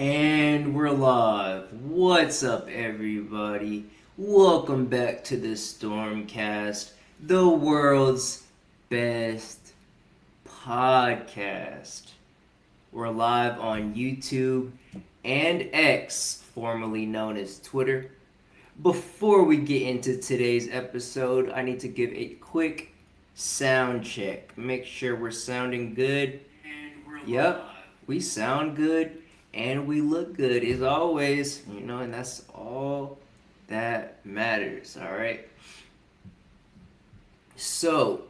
And we're live. What's up, everybody? Welcome back to the StormCast, the world's best podcast. We're live on YouTube and X, formerly known as Twitter. Before we get into today's episode, I need to give a quick sound check. Make sure we're sounding good. Yep, we sound good and we look good as always, and that's all that matters, all right? So,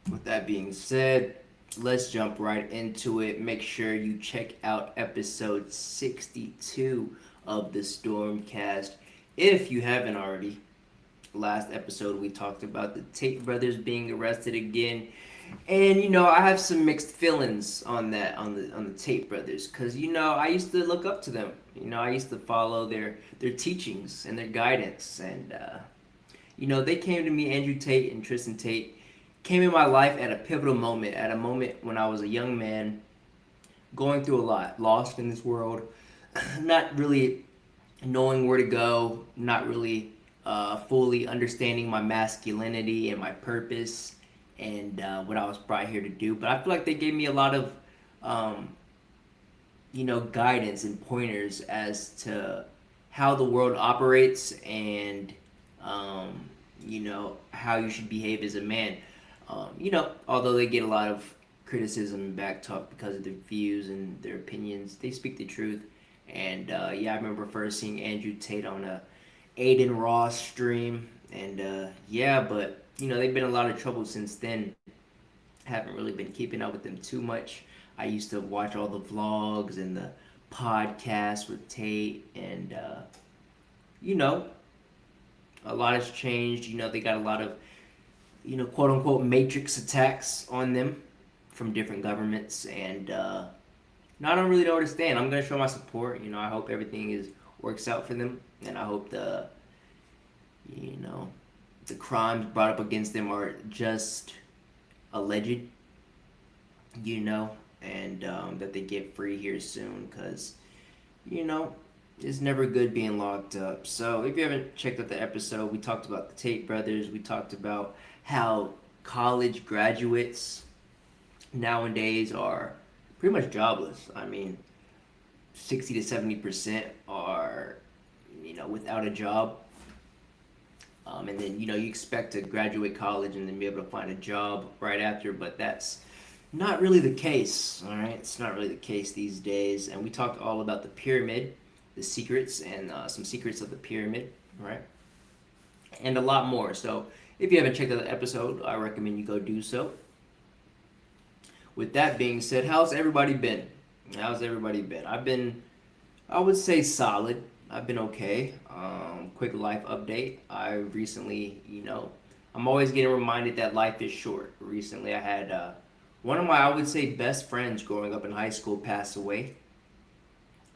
with that being said, let's jump right into it. Make sure you check out episode 62 of the Stormcast if you haven't already. Last episode, we talked about the Tate brothers being arrested again. And I have some mixed feelings on that on the Tate brothers because I used to look up to them. I used to follow their teachings and their guidance, and they came to me. Andrew Tate and Tristan Tate came in my life at a pivotal moment, at a moment when I was a young man, going through a lot, lost in this world, not really knowing where to go, not really fully understanding my masculinity and my purpose and what I was brought here to do. But I feel like they gave me a lot of, guidance and pointers as to how the world operates and, how you should behave as a man. Although they get a lot of criticism and back talk because of their views and their opinions, they speak the truth. And I remember first seeing Andrew Tate on a Aiden Ross stream, and but they've been in a lot of trouble since then. Haven't really been keeping up with them too much. I used to watch all the vlogs and the podcasts with Tate, and a lot has changed. They got a lot of quote unquote matrix attacks on them from different governments, and I don't really know where to stand. I'm gonna show my support. I hope everything works out for them, and I hope the crimes brought up against them are just alleged, and that they get free here soon, because it's never good being locked up. So if you haven't checked out the episode, we talked about the Tate brothers. We talked about how college graduates nowadays are pretty much jobless. I mean, 60 to 70% are without a job. And then you expect to graduate college and then be able to find a job right after, but that's not really the case. All right, it's not really the case these days. And we talked all about the pyramid, the secrets, and some secrets of the pyramid, right? And a lot more. So if you haven't checked out the episode, I recommend you go do so. With that being said, how's everybody been? I would say solid. I've been okay. Quick life update. I recently, I'm always getting reminded that life is short. Recently, I had one of my, I would say, best friends growing up in high school pass away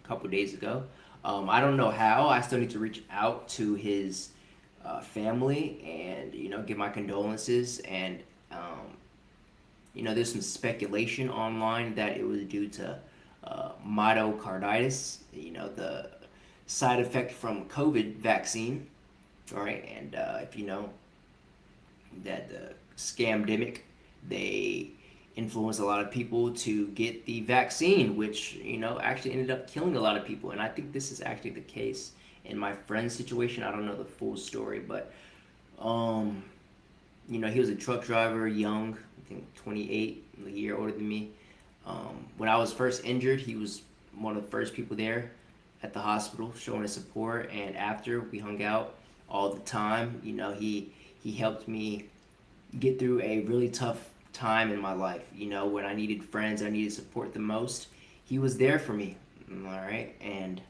a couple days ago. I don't know how. I still need to reach out to his family and, give my condolences. And, there's some speculation online that it was due to myocarditis, the side effect from COVID vaccine. All right, and if you know that the scamdemic, they influenced a lot of people to get the vaccine, which actually ended up killing a lot of people. And I think this is actually the case in my friend's situation. I don't know the full story, but he was a truck driver, young, I think 28, a year older than me. When I was first injured, he was one of the first people there at the hospital showing his support, and after we hung out all the time. He helped me get through a really tough time in my life. When I needed friends, I needed support the most, he was there for me. All right, and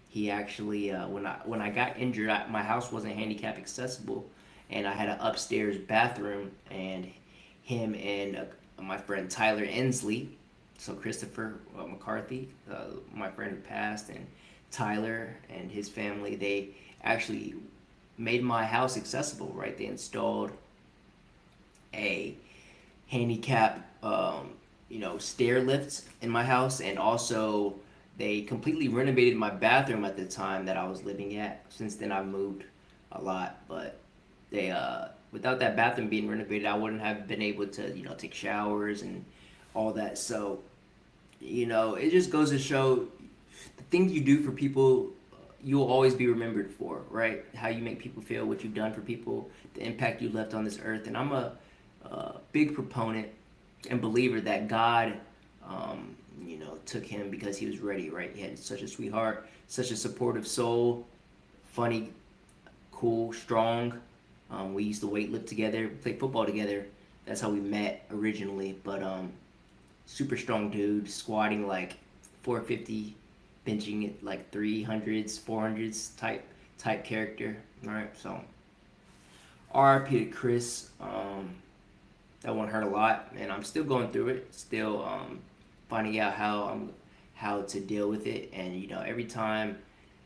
he actually when I got injured, my house wasn't handicap accessible, and I had an upstairs bathroom, and him and my friend Tyler Ensley, so Christopher McCarthy, my friend who passed, and Tyler and his family, they actually made my house accessible, right? They installed a handicap, stair lift in my house, and also They completely renovated my bathroom at the time that I was living at. Since then, I've moved a lot, but they without that bathroom being renovated, I wouldn't have been able to take showers and all that. So it just goes to show the things you do for people, you'll always be remembered for, right? How you make people feel, what you've done for people, the impact you left on this earth. And I'm a big proponent and believer that God, took him because he was ready, right? He had such a sweetheart, such a supportive soul, funny, cool, strong. We used to weightlift together, play football together. That's how we met originally. But super strong dude, squatting like 450, benching it like 300s, 400s type character. All right, so RIP to Chris. That one hurt a lot, and I'm still going through it. Still finding out how to deal with it, and every time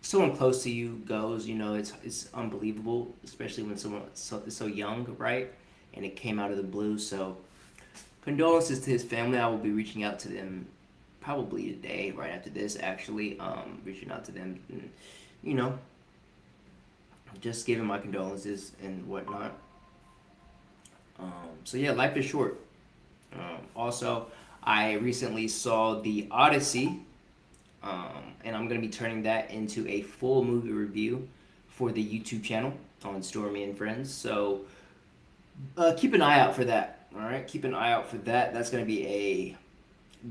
someone close to you goes, it's unbelievable, especially when someone is so young, right? And it came out of the blue. So condolences to his family. I will be reaching out to them probably today, right after this. Actually, reaching out to them, and, just giving my condolences and whatnot. So yeah, life is short. Also, I recently saw the Odyssey, and I'm gonna be turning that into a full movie review for the YouTube channel on Stormy and Friends. So keep an eye out for that. All right, keep an eye out for that. That's gonna be a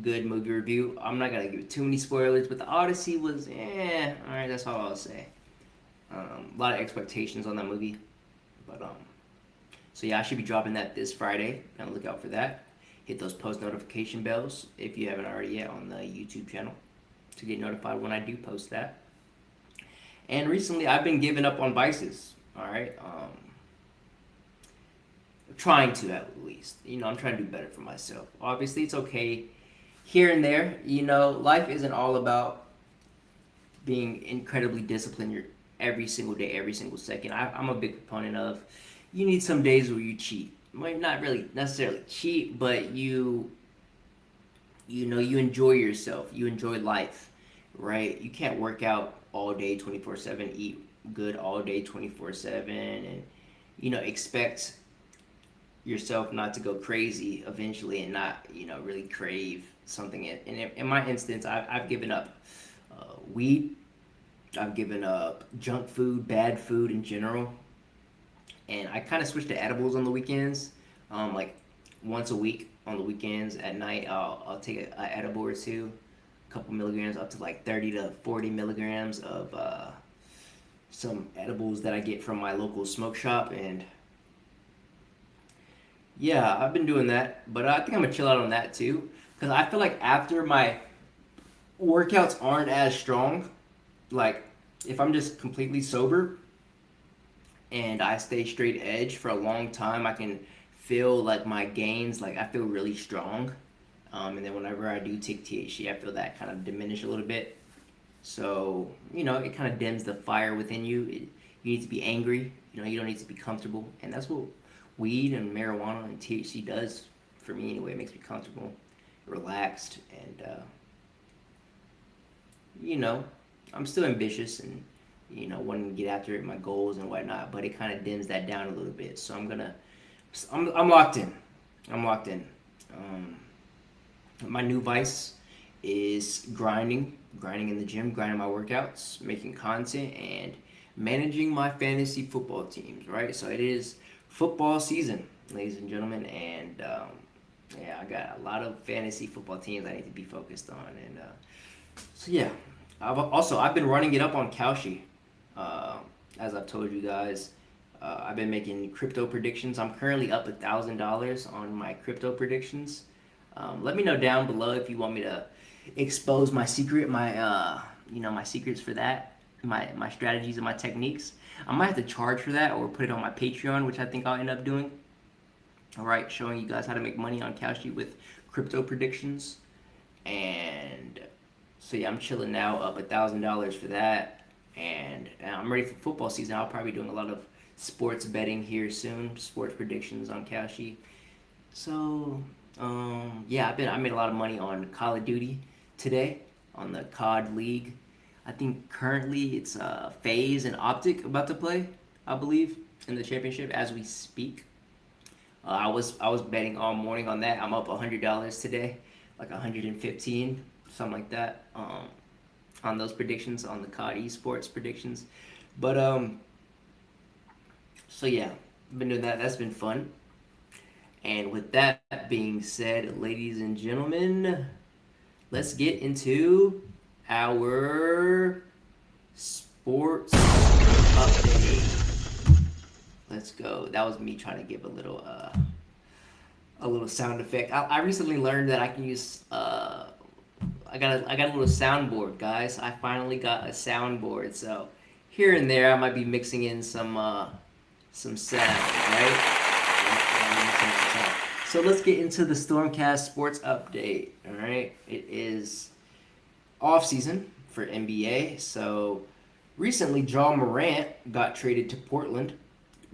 good movie review. I'm not gonna give too many spoilers, but the Odyssey was all right. That's all I'll say. A lot of expectations on that movie, but so yeah, I should be dropping that this Friday. Gonna look out for that. Hit those post notification bells if you haven't already yet on the YouTube channel to get notified when I do post that. And recently, I've been giving up on vices. All right, trying to at least. I'm trying to do better for myself. Obviously, it's okay here and there. Life isn't all about being incredibly disciplined every single day, every single second. I'm a big proponent of you need some days where you cheat. Might not really necessarily cheat, but you enjoy yourself. You enjoy life, right? You can't work out all day 24/7, eat good all day 24/7, and expect yourself not to go crazy eventually and not really crave something. And in my instance, I've given up weed. I've given up junk food, bad food in general, and I kind of switched to edibles on the weekends. Like once a week on the weekends at night, I'll take an edible or two, a couple milligrams, up to like 30 to 40 milligrams of some edibles that I get from my local smoke shop. And yeah, I've been doing that, but I think I'm gonna chill out on that too, because I feel like after my workouts aren't as strong, like if I'm just completely sober and I stay straight edge for a long time, I can feel like my gains, like I feel really strong. And then whenever I do take THC, I feel that kind of diminish a little bit. So, it kind of dims the fire within you. You need to be angry. You don't need to be comfortable. And that's what weed and marijuana and THC does for me anyway. It makes me comfortable, relaxed, and, I'm still ambitious and, wanting to get after it, my goals and whatnot, but it kind of dims that down a little bit. So I'm locked in. I'm locked in. My new vice is grinding in the gym, grinding my workouts, making content, and managing my fantasy football teams, right? So it is football season, ladies and gentlemen, and yeah, I got a lot of fantasy football teams I need to be focused on, and so yeah. I've been running it up on Kalshi, as I've told you guys. I've been making crypto predictions. I'm currently up $1,000 on my crypto predictions. Let me know down below if you want me to expose my secret, my secrets for that, my strategies and my techniques. I might have to charge for that or put it on my Patreon, which I think I'll end up doing. All right, showing you guys how to make money on Kalshi with crypto predictions. And so yeah, I'm chilling now, up $1,000 for that, and I'm ready for football season. I'll probably be doing a lot of sports betting here soon, sports predictions on Kalshi. So yeah, I made a lot of money on Call of Duty today. on the COD League. I think currently it's FaZe and Optic about to play, I believe, in the championship as we speak. I was betting all morning on that. I'm up $100 today, like 115, something like that, on those predictions, on the COD Esports predictions. But so yeah, been doing that. That's been fun. And with that being said, ladies and gentlemen, let's get into our sports update. Let's go. That was me trying to give a little sound effect. I recently learned that I can use I got a little soundboard, guys. I finally got a soundboard, so here and there I might be mixing in some sound, right? So let's get into the Stormcast sports update. All right, it is off season for NBA. So recently, Ja Morant got traded to Portland.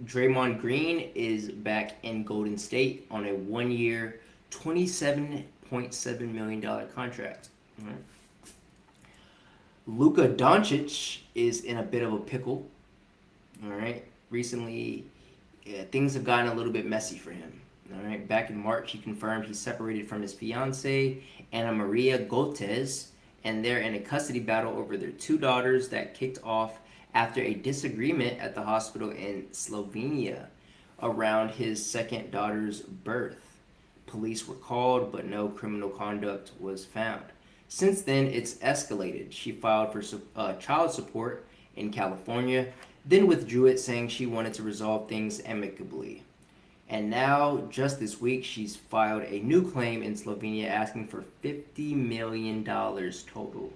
Draymond Green is back in Golden State on a 1-year, $27.7 million contract. All right. Luka Doncic is in a bit of a pickle. All right. Recently, things have gotten a little bit messy for him. All right. Back in March, he confirmed he separated from his fiancee, Ana Maria Goltes, and they're in a custody battle over their 2 daughters that kicked off after a disagreement at the hospital in Slovenia around his second daughter's birth. Police were called, but no criminal conduct was found. Since then, it's escalated. She filed for child support in California, then withdrew it, saying she wanted to resolve things amicably. And now, just this week, she's filed a new claim in Slovenia asking for $50 million total.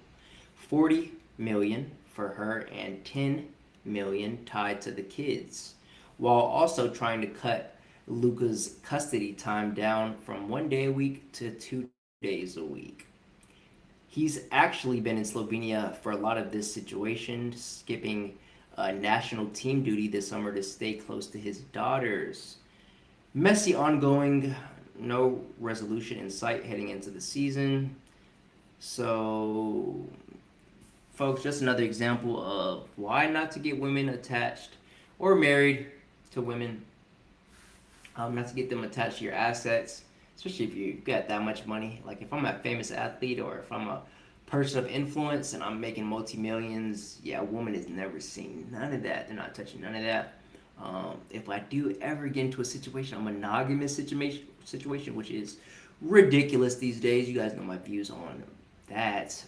$40 million for her and $10 million tied to the kids, while also trying to cut Luka's custody time down from 1 day a week to 2 days a week. He's actually been in Slovenia for a lot of this situation, skipping national team duty this summer to stay close to his daughters. Messy ongoing, no resolution in sight heading into the season. So, folks, just another example of why not to get women attached or married to women. Not to get them attached to your assets, especially if you got that much money. Like if I'm a famous athlete or if I'm a person of influence and I'm making multi-millions, yeah, a woman is never seen. None of that. They're not touching none of that. If I do ever get into a situation, a monogamous situation, which is ridiculous these days, you guys know my views on that.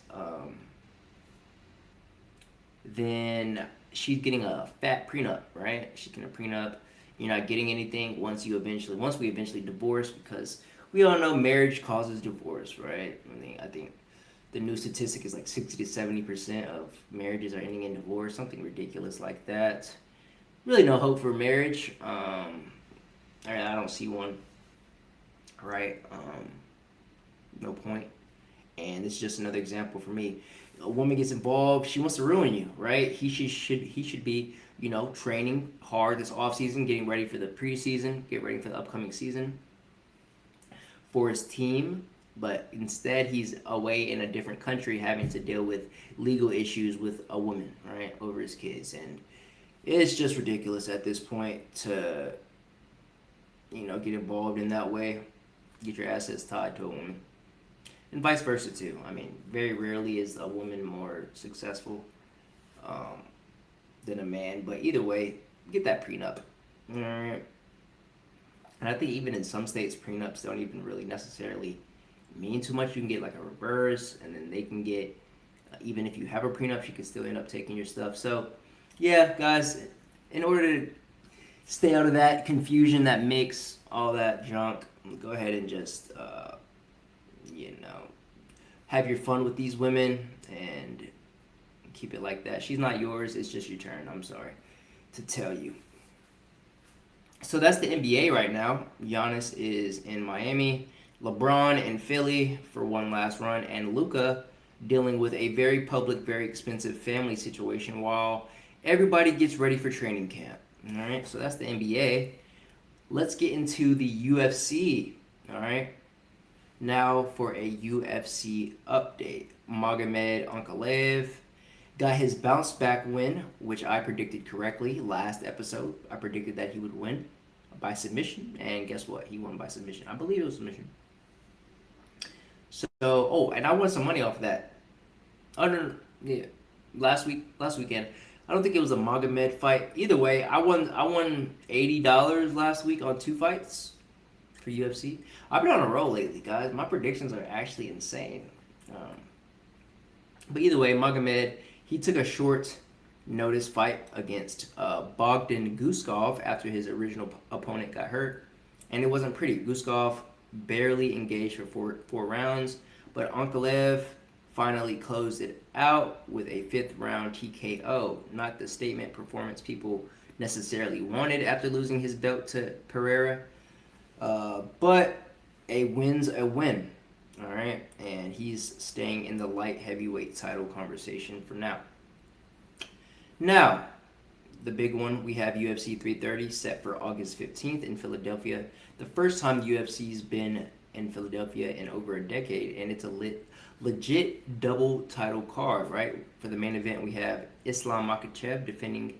Then she's getting a fat prenup, right? She's getting a prenup. You're not getting anything once we eventually divorce, because we all know marriage causes divorce, right? I think the new statistic is like 60 to 70% of marriages are ending in divorce, something ridiculous like that. Really no hope for marriage. I don't see one, right? No point. And it's just another example for me. A woman gets involved, she wants to ruin you, right? He should be, training hard this off season, getting ready for the preseason, get ready for the upcoming season for his team. But instead, he's away in a different country having to deal with legal issues with a woman, right, over his kids. And it's just ridiculous at this point to, get involved in that way, get your assets tied to a woman. And vice versa, too. I mean, very rarely is a woman more successful than a man. But either way, get that prenup. All right. And I think even in some states, prenups don't even really necessarily mean too much. You can get like a reverse, and then they can get, even if you have a prenup, she can still end up taking your stuff. So, yeah, guys, in order to stay out of that confusion, that mix, all that junk, go ahead and just, have your fun with these women and keep it like that. She's not yours. It's just your turn. I'm sorry to tell you. So that's the NBA right now. Giannis is in Miami. LeBron in Philly for one last run. And Luka dealing with a very public, very expensive family situation while everybody gets ready for training camp. All right, so that's the NBA. Let's get into the UFC. All right. Now for a UFC update. Magomed Ankalaev got his bounce back win, which I predicted correctly last episode. I predicted that he would win by submission, and guess what? He won by submission. I believe it was submission. So, oh, and I won some money off of that. Yeah, last weekend. I don't think it was a Magomed fight. Either way, I won $80 last week on 2 fights for UFC. I've been on a roll lately, guys. My predictions are actually insane. But either way, Magomed, he took a short notice fight against Bogdan Guskov after his original opponent got hurt, and it wasn't pretty. Guskov barely engaged for four rounds, but Ankalaev finally closed it out with a 5th round TKO. Not the statement performance people necessarily wanted after losing his belt to Pereira, but a win's a win. All right, and he's staying in the light heavyweight title conversation for now. Now, the big one, we have UFC 330 set for August 15th in Philadelphia. The first time UFC's been in Philadelphia in over a decade, and it's a legit double title card, right? For the main event, we have Islam Makhachev defending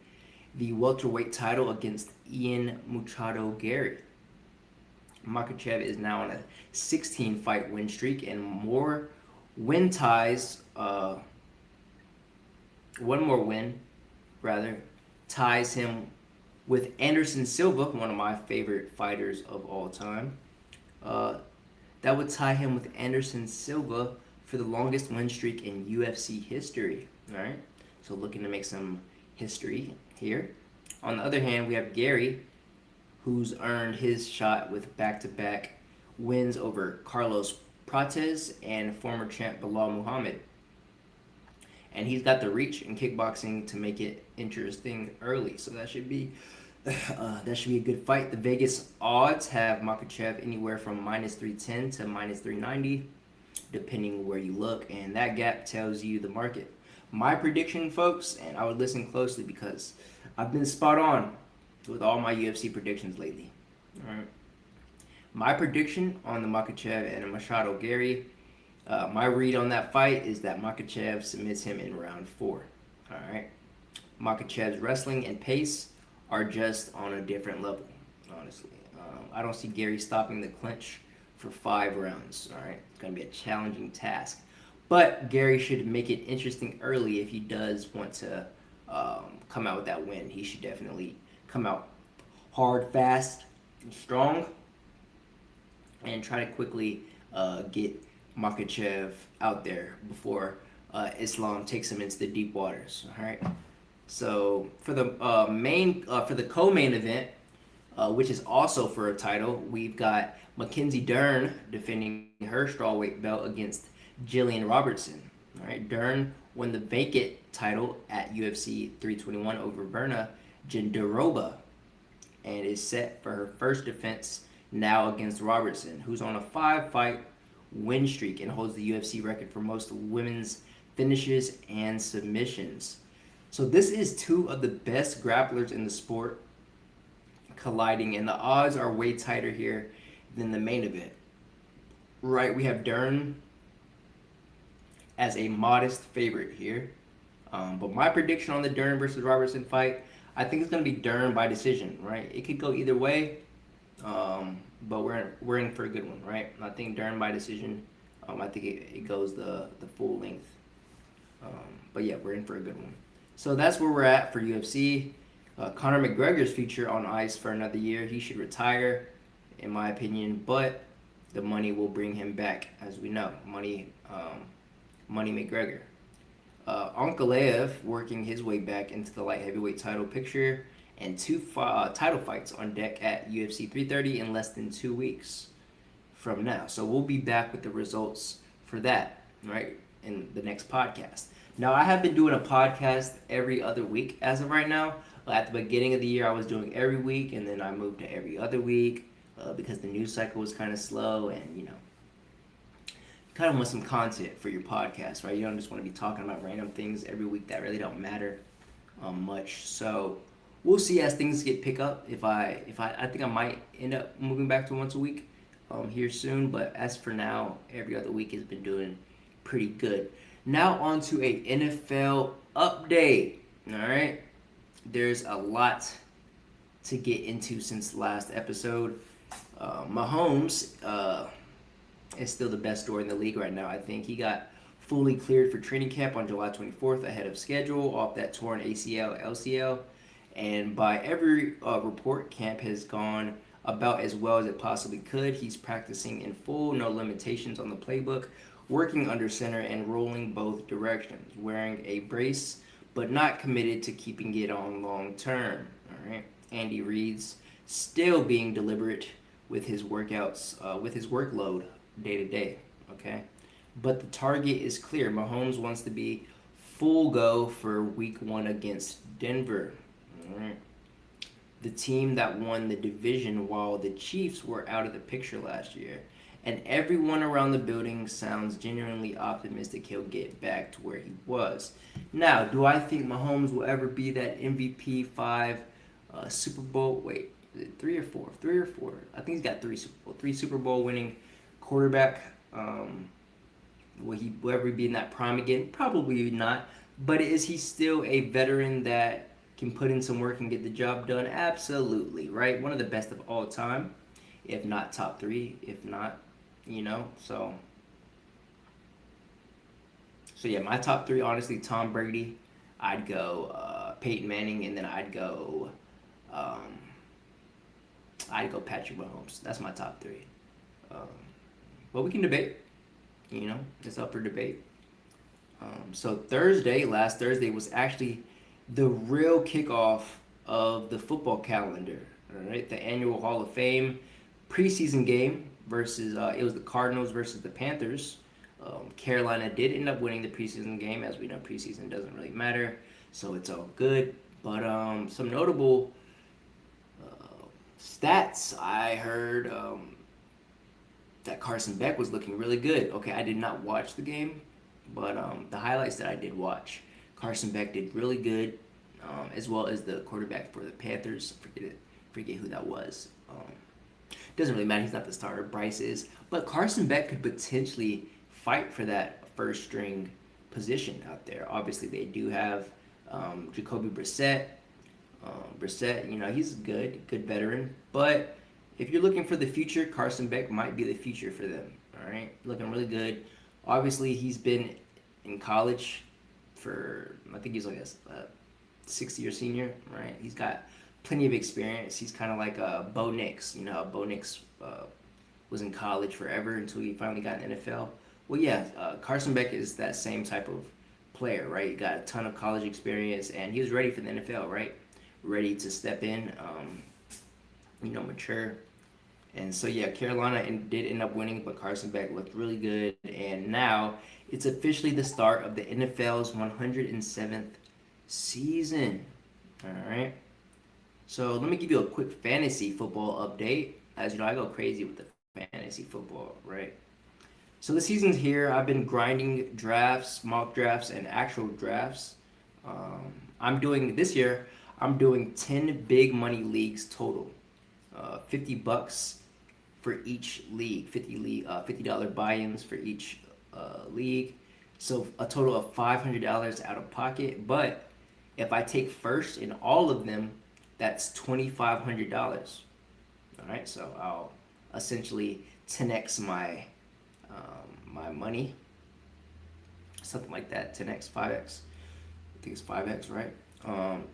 the welterweight title against Ian Machado Gary. Makhachev is now on a 16-fight win streak, and more win ties, one more win, rather, ties him with Anderson Silva, one of my favorite fighters of all time. That would tie him with Anderson Silva for the longest win streak in UFC history. All right, so looking to make some history here. On the other hand, we have Gary, who's earned his shot with back-to-back wins over Carlos Prates and former champ Bilal Muhammad. And he's got the reach in kickboxing to make it interesting early, so that should be a good fight. The Vegas odds have Makhachev anywhere from -310 to -390, depending where you look, and that gap tells you the market. My prediction, folks, and I would listen closely because I've been spot on with all my UFC predictions lately. All right. My prediction on the Makhachev and Machado Gary, my read on that fight is that Makhachev submits him in round 4. All right. Makhachev's wrestling and pace are just on a different level, honestly. I don't see Gary stopping the clinch for 5 rounds. All right. It's going to be a challenging task. But Gary should make it interesting early if he does want to come out with that win. He should definitely come out hard, fast, and strong, and try to quickly get Makhachev out there before Islam takes him into the deep waters. All right. So for the co-main event, which is also for a title, we've got Mackenzie Dern defending her strawweight belt against Jillian Robertson. All right. Dern won the vacant title at UFC 321 over Berna Jandiroba, and is set for her first defense now against Robertson, who's on a 5-fight win streak and holds the UFC record for most women's finishes and submissions. So this is 2 of the best grapplers in the sport colliding, and the odds are way tighter here than the main event. Right, we have Dern as a modest favorite here. But my prediction on the Dern versus Robertson fight, I think it's going to be Dern by decision, right? It could go either way, but we're in for a good one, right? I think Dern by decision. I think it goes the full length. But yeah, we're in for a good one. So that's where we're at for UFC. Conor McGregor's future on ice for another year. He should retire, in my opinion, but the money will bring him back, as we know. Money McGregor. Ankalaev working his way back into the light heavyweight title picture, and 2 title fights on deck at UFC 330 in less than 2 weeks from now. So we'll be back with the results for that, right, in the next podcast. Now, I have been doing a podcast every other week as of right now. At the beginning of the year, I was doing every week, and then I moved to every other week because the news cycle was kind of slow, and, you kind of want some content for your podcast, right? You don't just want to be talking about random things every week that really don't matter much. So we'll see as things pick up. I think I might end up moving back to once a week here soon, but as for now, every other week has been doing pretty good. Now on to a NFL update. All right, there's a lot to get into since last episode. Mahomes is still the best story in the league right now. I think he got fully cleared for training camp on July 24th ahead of schedule off that torn ACL, LCL. And by every report, camp has gone about as well as it possibly could. He's practicing in full, no limitations on the playbook, working under center and rolling both directions, wearing a brace, but not committed to keeping it on long term. All right. Andy Reid's still being deliberate with his workouts, with his workload day to day. Okay. But the target is clear. Mahomes wants to be full go for week one against Denver. All right. The team that won the division while the Chiefs were out of the picture last year. And everyone around the building sounds genuinely optimistic he'll get back to where he was. Now, do I think Mahomes will ever be that MVP 5 Super Bowl? Wait, is it 3 or 4? 3 or 4. I think he's got 3 Super Bowl winning quarterback. Will he ever be in that prime again? Probably not. But is he still a veteran that can put in some work and get the job done? Absolutely, right? One of the best of all time, if not top 3, if not, so yeah, my top 3, honestly, Tom Brady, I'd go Peyton Manning, and then I'd go Patrick Mahomes. That's my top 3. But we can debate. It's up for debate. So last Thursday was actually the real kickoff of the football calendar. All right, the annual Hall of Fame preseason game versus it was the Cardinals versus the Panthers. Carolina did end up winning the preseason game. As we know, preseason doesn't really matter, so it's all good. But some notable stats I heard that Carson Beck was looking really good. Okay, I did not watch the game, but the highlights that I did watch, Carson Beck did really good, as well as the quarterback for the Panthers. Forget who that was. Doesn't really matter. He's not the starter. Bryce is, but Carson Beck could potentially fight for that first string position out there. Obviously, they do have Jacoby Brissett. He's a good veteran, but if you're looking for the future, Carson Beck might be the future for them. All right, looking really good. Obviously, he's been in college for, I think he's like a 6th-year senior, right? He's got plenty of experience. He's kind of like Bo Nix. Bo Nix was in college forever until he finally got in the NFL. Well, yeah, Carson Beck is that same type of player, right? He got a ton of college experience, and he was ready for the NFL, right? Ready to step in, mature. And so, yeah, Carolina did end up winning, but Carson Beck looked really good. And now it's officially the start of the NFL's 107th season. All right. So let me give you a quick fantasy football update. As you know, I go crazy with the fantasy football, right? So the season's here. I've been grinding drafts, mock drafts, and actual drafts. This year, I'm doing 10 big money leagues total. $50 for each league, $50 buy-ins for each league. So a total of $500 out of pocket. But if I take first in all of them, that's $2,500. All right, so I'll essentially 10x my my money, something like that. 10x, 5x. I think it's 5x, right?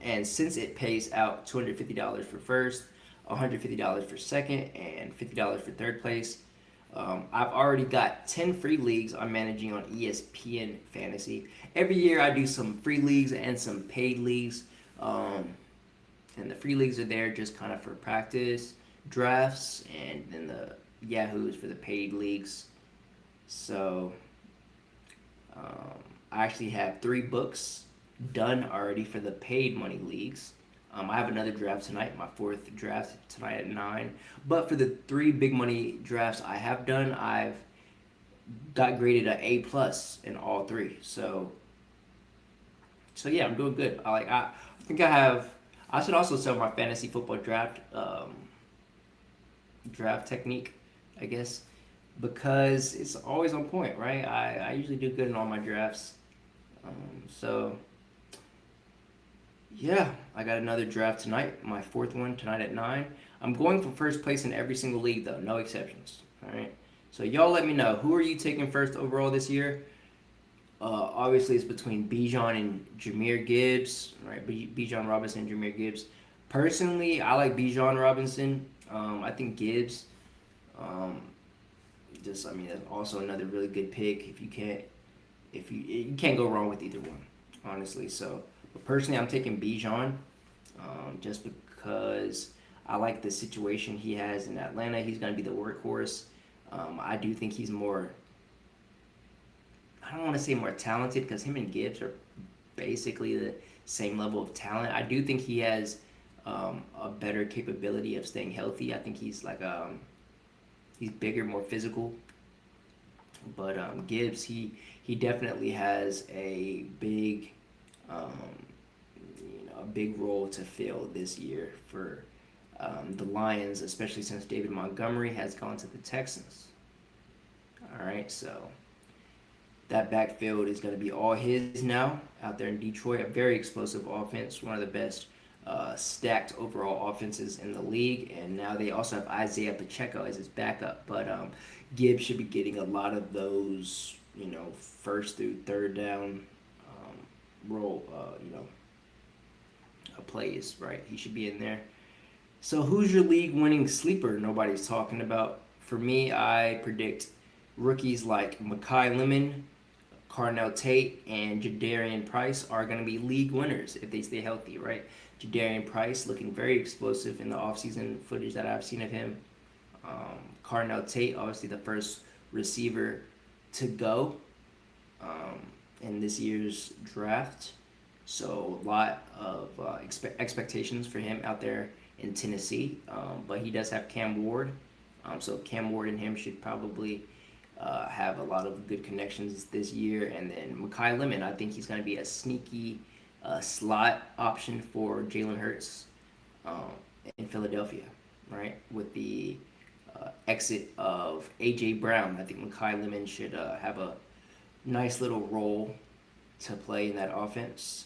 And since it pays out $250 for first, $150 for second, and $50 for third place, I've already got 10 free leagues I'm managing on ESPN Fantasy. Every year I do some free leagues and some paid leagues. And the free leagues are there just kind of for practice, drafts, and then the Yahoos for the paid leagues. So I actually have 3 books done already for the paid money leagues. I have another draft tonight, my 4th draft tonight at 9. But for the 3 big money drafts I have done, I've got graded an A+ in all 3. So yeah, I'm doing good. I think I should also sell my fantasy football draft technique, I guess, because it's always on point, right? I usually do good in all my drafts. So yeah, I got another draft tonight. My fourth one tonight at 9. I'm going for first place in every single league though, no exceptions. All right. So y'all let me know, who are you taking first overall this year? Obviously, it's between Bijan and Jameer Gibbs, right? Bijan Robinson and Jameer Gibbs. Personally, I like Bijan Robinson. I think Gibbs, um, I mean, also another really good pick. If you can't go wrong with either one, honestly. So, but personally, I'm taking Bijan, just because I like the situation he has in Atlanta. He's going to be the workhorse. I do think he's more. I don't want to say more talented because him and Gibbs are basically the same level of talent. I do think he has a better capability of staying healthy. I think he's bigger, more physical. But Gibbs, he definitely has um, a big role to fill this year for the Lions, especially since David Montgomery has gone to the Texans. All right, so that backfield is going to be all his now out there in Detroit. A very explosive offense, one of the best stacked overall offenses in the league. And now they also have Isaiah Pacheco as his backup. But Gibbs should be getting a lot of those, first through third down role, plays, right? He should be in there. So who's your league winning sleeper nobody's talking about? For me, I predict rookies like Mekhi Lemon, Carnell Tate, and Jadarian Price are going to be league winners if they stay healthy, right? Jadarian Price looking very explosive in the offseason footage that I've seen of him. Carnell Tate, obviously the first receiver to go in this year's draft. So a lot of expectations for him out there in Tennessee. But he does have Cam Ward. So Cam Ward and him should probably have a lot of good connections this year. And then Mekhi Lemon, I think he's going to be a sneaky slot option for Jalen Hurts in Philadelphia, right? With the exit of A.J. Brown, I think Mekhi Lemon should have a nice little role to play in that offense.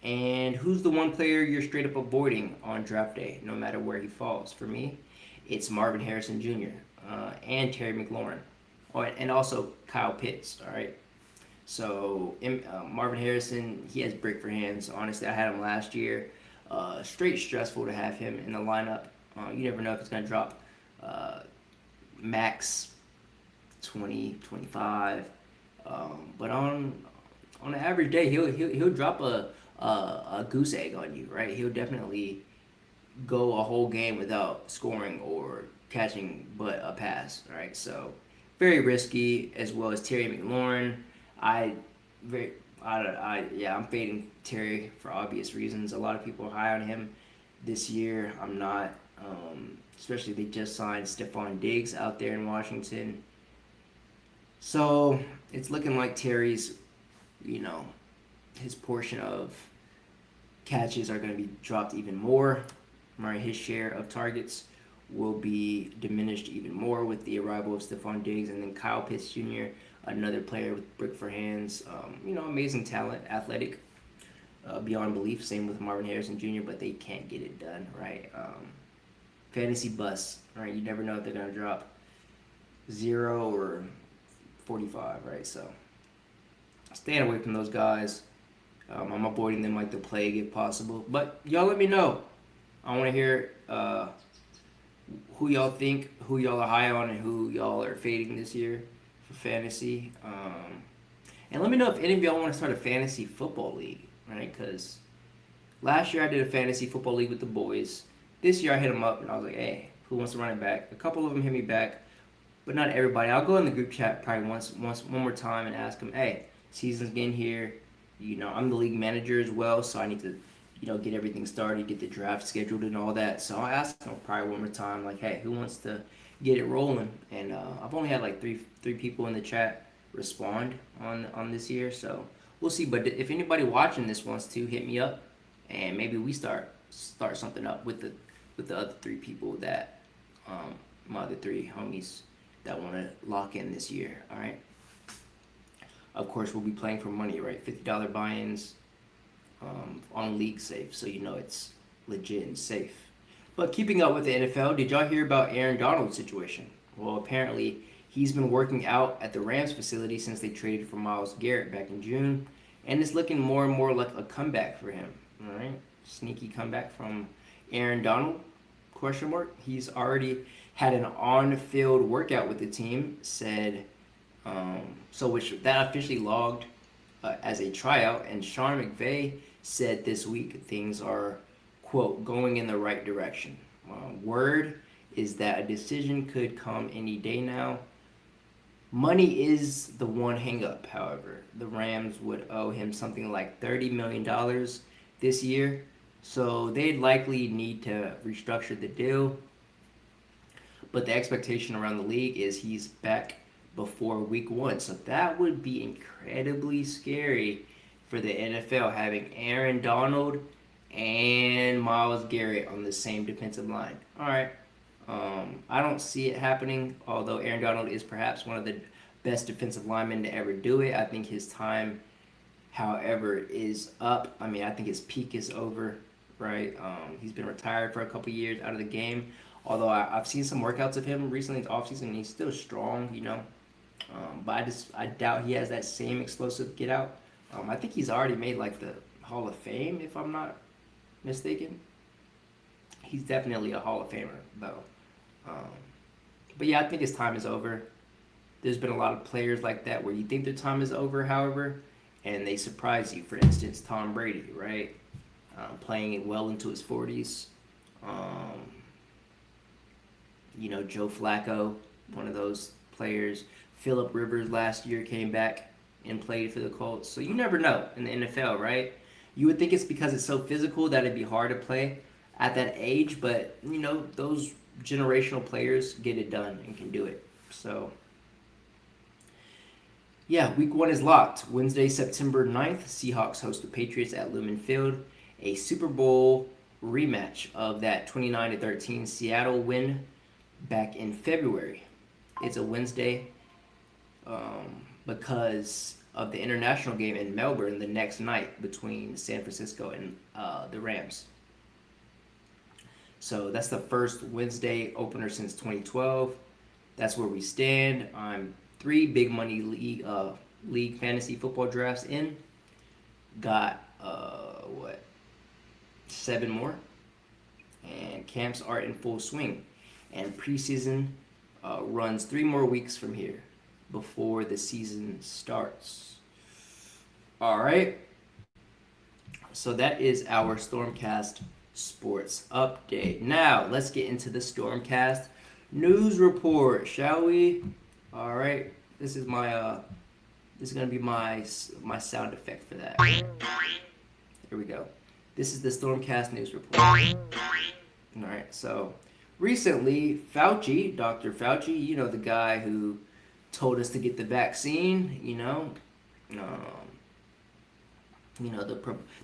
And who's the one player you're straight up avoiding on draft day, no matter where he falls? For me, it's Marvin Harrison Jr. And Terry McLaurin. Oh, and also Kyle Pitts, all right? So Marvin Harrison, he has brick for hands. Honestly, I had him last year. Straight stressful to have him in the lineup. You never know if it's going to drop max 20, 25. But on an average day, he'll drop a goose egg on you, right? He'll definitely go a whole game without scoring or catching but a pass, right? So very risky, as well as Terry McLaurin. I'm fading Terry for obvious reasons. A lot of people are high on him this year. I'm not. Especially they just signed Stephon Diggs out there in Washington. So it's looking like Terry's, his portion of catches are going to be dropped even more. Right, his share of targets will be diminished even more with the arrival of Stephon Diggs, and then Kyle Pitts Jr., another player with brick for hands. Amazing talent, athletic, beyond belief. Same with Marvin Harrison Jr., but they can't get it done, right? Fantasy bust, right? You never know if they're gonna drop 0 or 45, right? So staying away from those guys. I'm avoiding them like the plague if possible. But y'all let me know. I want to hear who y'all think, who y'all are high on, and who y'all are fading this year for fantasy. And let me know if any of y'all want to start a fantasy football league, right? Because last year I did a fantasy football league with the boys. This year I hit them up and I was like, hey, who wants to run it back? A couple of them hit me back, but not everybody. I'll go in the group chat probably one more time and ask them, hey, season's getting here. I'm the league manager as well, so I need to, get everything started, get the draft scheduled and all that. So I'll ask them probably one more time, like, hey, who wants to get it rolling? And I've only had like three people in the chat respond on this year, so we'll see. But if anybody watching this wants to, hit me up, and maybe we start something up with the other 3 people that my other 3 homies that want to lock in this year. All of course, will be playing for money, right? $50 buy-ins on League Safe, so you know it's legit and safe. But keeping up with the NFL, did y'all hear about Aaron Donald's situation? Well, apparently he's been working out at the Rams facility since they traded for Myles Garrett back in June, and it's looking more and more like a comeback for him. All right, sneaky comeback from Aaron Donald? Question mark. He's already had an on-field workout with the team. Said which that officially logged as a tryout, and Sean McVay said this week things are, quote, going in the right direction. Word is that a decision could come any day now. Money is the one hang-up, however. The Rams would owe him something like $30 million this year, so they'd likely need to restructure the deal. But the expectation around the league is he's back before week 1, so that would be incredibly scary for the NFL, having Aaron Donald and Myles Garrett on the same defensive line. All right. I don't see it happening, although Aaron Donald is perhaps one of the best defensive linemen to ever do it. I think his time, however, is up. I mean, I think his peak is over, right? He's been retired for a couple years out of the game, although I've seen some workouts of him recently in the offseason, and he's still strong, you know. But I doubt he has that same explosive get out. I think he's already made like the Hall of Fame, if I'm not mistaken. He's definitely a Hall of Famer, though. But yeah, I think his time is over. There's been a lot of players like that where you think their time is over, however, and they surprise you. For instance, Tom Brady, right? Playing it well into his 40s. Joe Flacco, one of those players. Phillip Rivers last year came back and played for the Colts. So you never know in the NFL, right? You would think it's because it's so physical that it'd be hard to play at that age, but those generational players get it done and can do it. So yeah, week 1 is locked. Wednesday, September 9th, Seahawks host the Patriots at Lumen Field, a Super Bowl rematch of that 29-13 Seattle win back in February. It's a Wednesday because of the international game in Melbourne the next night between San Francisco and the Rams. So that's the first Wednesday opener since 2012. That's where we stand. I'm 3 big money league fantasy football drafts in. Got 7 more, and camps are in full swing. And preseason runs 3 more weeks from here before the season starts. All right. So that is our StormCast sports update. Now let's get into the StormCast news report, shall we? All right. This is my this is gonna be my sound effect for that. Here we go. This is the StormCast news report. All right. So recently, Fauci, Dr. Fauci, the guy who told us to get the vaccine,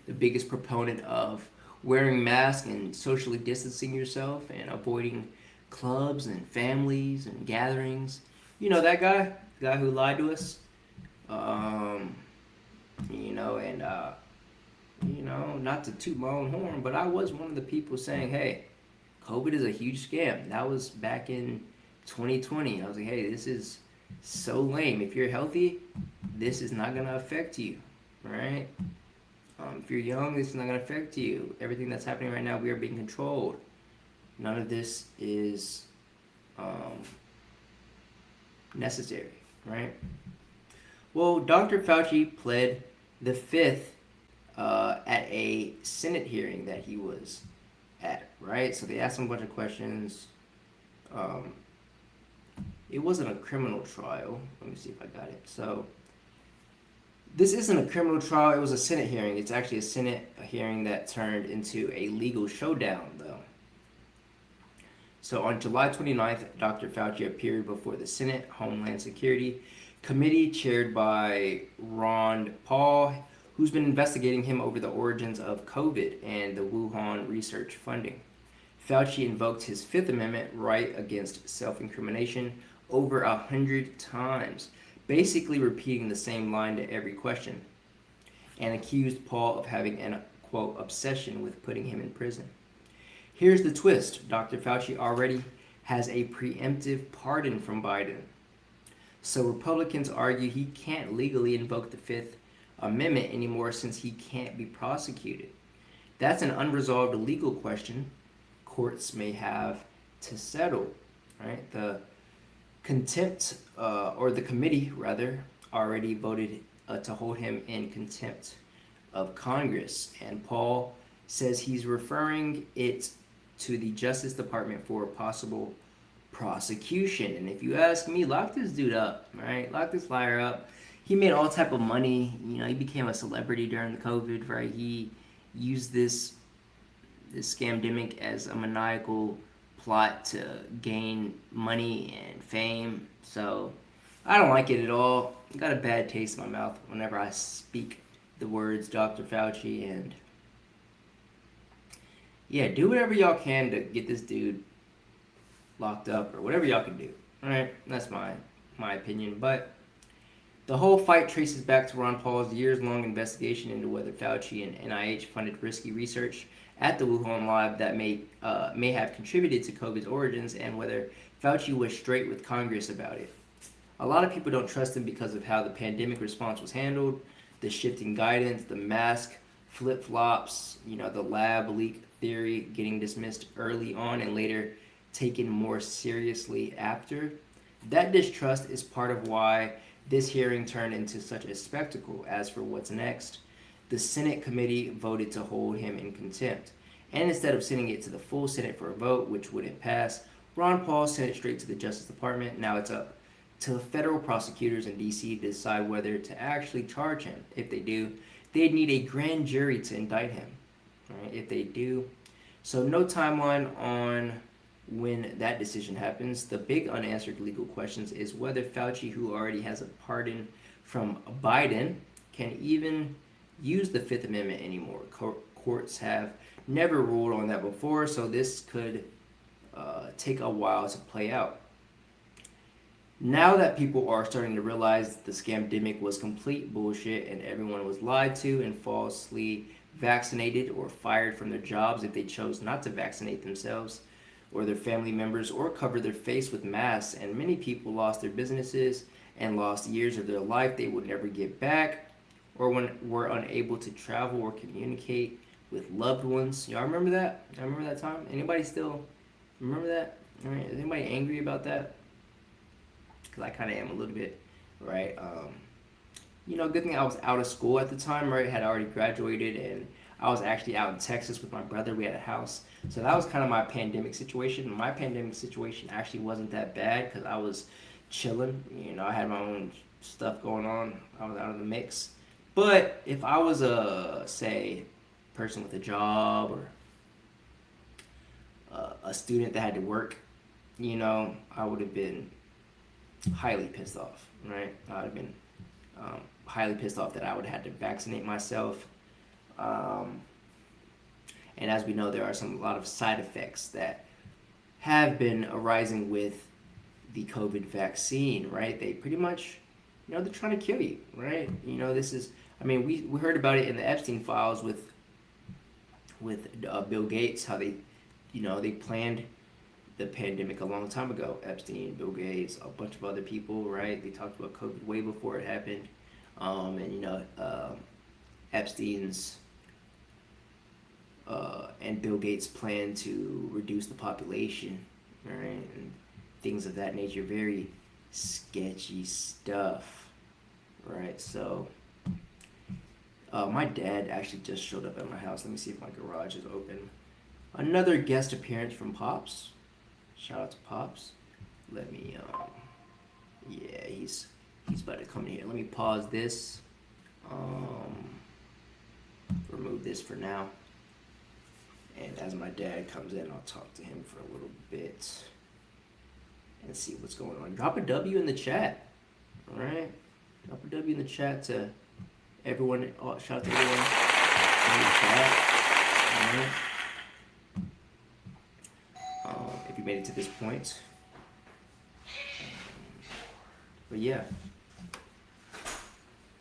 the biggest proponent of wearing masks and socially distancing yourself and avoiding clubs and families and gatherings. That guy, the guy who lied to us, not to toot my own horn, but I was one of the people saying, hey, COVID is a huge scam. That was back in 2020. I was like, hey, this is so lame. If you're healthy, this is not going to affect you, right? If you're young, this is not going to affect you. Everything that's happening right now, we are being controlled. None of this is necessary, right? Well, Dr. Fauci pled the 5th at a Senate hearing that he was at, right? So they asked him a bunch of questions. It wasn't a criminal trial. Let me see if I got it. So this isn't a criminal trial. It was a Senate hearing. It's actually a Senate hearing that turned into a legal showdown, though. So on July 29th, Dr. Fauci appeared before the Senate Homeland Security Committee chaired by Ron Paul, who's been investigating him over the origins of COVID and the Wuhan research funding. Fauci invoked his Fifth Amendment right against self-incrimination over 100 times, basically repeating the same line to every question, and accused Paul of having an, quote, obsession with putting him in prison. Here's the twist. Dr. Fauci already has a preemptive pardon from Biden. So Republicans argue he can't legally invoke the Fifth Amendment anymore since he can't be prosecuted. That's an unresolved legal question courts may have to settle, right? The contempt, or the committee rather, already voted to hold him in contempt of Congress. And Paul says he's referring it to the Justice Department for a possible prosecution. And if you ask me, lock this dude up, right? Lock this liar up. He made all type of money. You know, he became a celebrity during the COVID, right? He used this scamdemic as a maniacal plot to gain money and fame. So I don't like it at all. I got a bad taste in my mouth whenever I speak the words Dr. Fauci. And yeah, do whatever y'all can to get this dude locked up, or whatever y'all can do. All right, that's my opinion. But the whole fight traces back to Ron Paul's years-long investigation into whether Fauci and NIH funded risky research at the Wuhan lab that may have contributed to COVID's origins, and whether Fauci was straight with Congress about it. A lot of people don't trust him because of how the pandemic response was handled, the shifting guidance, the mask flip-flops, you know, the lab leak theory getting dismissed early on and later taken more seriously after. That distrust is part of why this hearing turned into such a spectacle. As for what's next, the Senate committee voted to hold him in contempt. And instead of sending it to the full Senate for a vote, which wouldn't pass, Ron Paul sent it straight to the Justice Department. Now it's up to federal prosecutors in D.C. to decide whether to actually charge him. If they do, they'd need a grand jury to indict him. Right? If they do. So no timeline on when that decision happens. The big unanswered legal questions is whether Fauci, who already has a pardon from Biden, can even use the Fifth Amendment anymore. Courts have never ruled on that before, so this could take a while to play out. Now that people are starting to realize the scamdemic was complete bullshit and everyone was lied to and falsely vaccinated or fired from their jobs if they chose not to vaccinate themselves or their family members or cover their face with masks, and many people lost their businesses and lost years of their life they would never get back, or when were unable to travel or communicate with loved ones. Y'all remember that? I remember that time. Anybody still remember that? All right. Is anybody angry about that? Because I kind of am a little bit, right? You know, good thing I was out of school at the time, right? Had already graduated, and I was actually out in Texas with my brother. We had a house. So that was kind of my pandemic situation. My pandemic situation actually wasn't that bad because I was chilling. You know, I had my own stuff going on. I was out of the mix. But if I was a, say, person with a job or a student that had to work, you know, I would have been highly pissed off, right? I would have been highly pissed off that I would have had to vaccinate myself. And as we know, there are a lot of side effects that have been arising with the COVID vaccine, right? They pretty much, you know, they're trying to kill you, right? You know, this is, I mean, we heard about it in the Epstein files with Bill Gates, how they, you know, they planned the pandemic a long time ago. Epstein, Bill Gates, a bunch of other people, right? They talked about COVID way before it happened. And, you know, Epstein's and Bill Gates' plan to reduce the population, right? And things of that nature. Very sketchy stuff, right? So, my dad actually just showed up at my house. Let me see if my garage is open. Another guest appearance from Pops. Shout out to Pops. Let me, yeah, he's about to come in here. Let me pause this. Remove this for now. And as my dad comes in, I'll talk to him for a little bit and see what's going on. Drop a W in the chat. All right? Drop a W in the chat to everyone. Oh, shout out to everyone in the chat. All right? If you made it to this point. But yeah.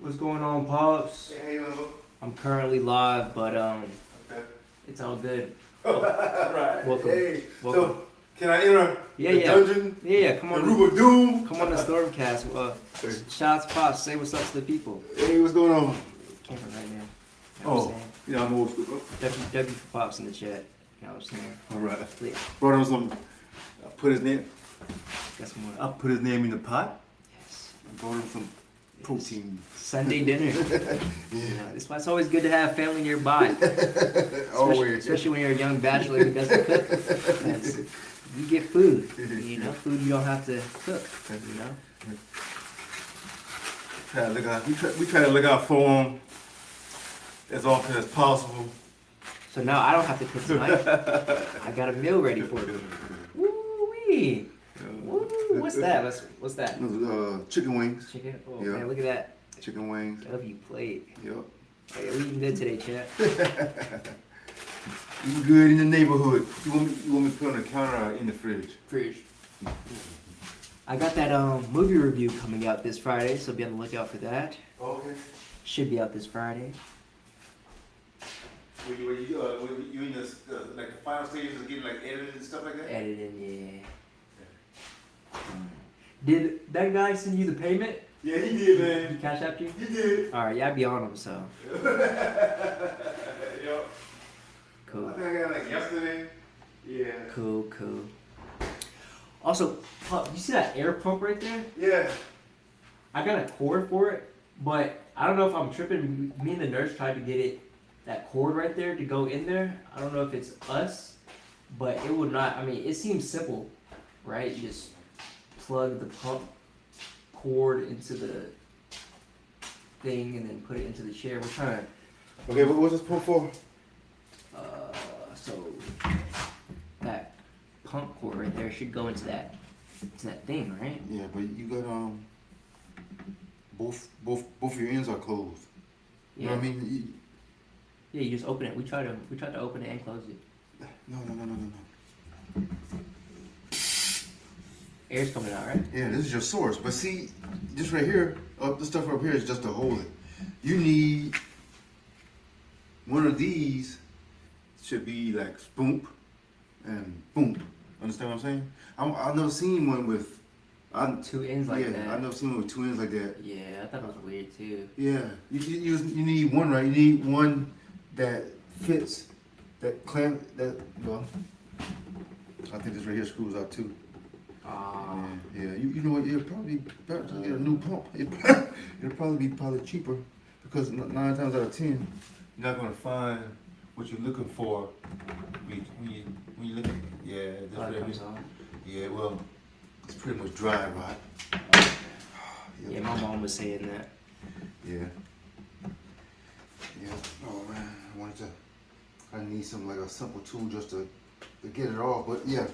What's going on, Pops? Hey, how you doing? I'm currently live, but Okay. it's all good. Right. Welcome. Hey, Welcome. so can I enter Yeah, the yeah. dungeon? Yeah, come The on. room of doom? Come on to Stormcast. Shout out to Pops. Say what's up to the people. Hey, what's going on? Camera right now. You know what I'm saying? Yeah, I'm old school. W for Pops in the chat. You know what I'm saying? All right. Yeah. Brought him some. I put his name. Got some more. I put his name in the pot. Yes. I brought him some protein. Sunday dinner. You know, that's why it's always good to have family nearby. Always. Especially when you're a young bachelor who doesn't cook. That's- You get food. You know, food you don't have to cook. You know? We try to look out for him as often as possible. So now I don't have to cook tonight. I got a meal ready for you. Woo-wee. Woo. What's that? What's that? Chicken wings. Chicken? Oh, Yeah. man, look at that. Chicken wings. W plate. Yep. Hey, we eating good today, chat. Eating good in the neighborhood. You want me to put on the counter or in the fridge? Fridge. I got that movie review coming out this Friday, so be on the lookout for that. Okay. Should be out this Friday. Were you in this like the final stages of getting like edited and stuff like that? Editing, yeah. Did that guy send you the payment? Yeah, he did, Did he man. cash out you? He did. Alright, yeah, I be on him, so. Yep. Cool. I think I got like yesterday. Yeah. Cool. Also, Pup, you see that air pump right there? Yeah. I got a cord for it, but I don't know if I'm tripping. Me and the nurse tried to get that cord right there to go in there. I don't know if it's us, but it would not. I mean, it seems simple, right? You just plug the pump cord into the thing and then put it into the chair. We're trying to. Okay, what's this pump for? So that pump cord right there should go into that thing, right? Yeah, but you got both your ends are closed. You know what I mean? Yeah, you just open it. We tried to open it and close it. No. Air's coming out, right? Yeah, this is your source. But see, this right here, the stuff up here is just to hold it. You need one of these. Should be like spoomp and boom. Understand what I'm saying? I've never seen one with. Two ends like that. I've never seen one with two ends like that. Yeah, I thought it was weird too. Yeah, you need one, right? You need one that fits, that clamp, that, well, I think this right here screws out too. Yeah, you know what, you'll probably better to get a new pump. It'll probably be cheaper because 9 times out of 10, you're not gonna find what you're looking for when you look at, yeah, this right here. Yeah, well, it's pretty much dry, right? Yeah, my mom was saying that. Yeah. Oh man, I need some like a simple tool just to get it off. But yeah,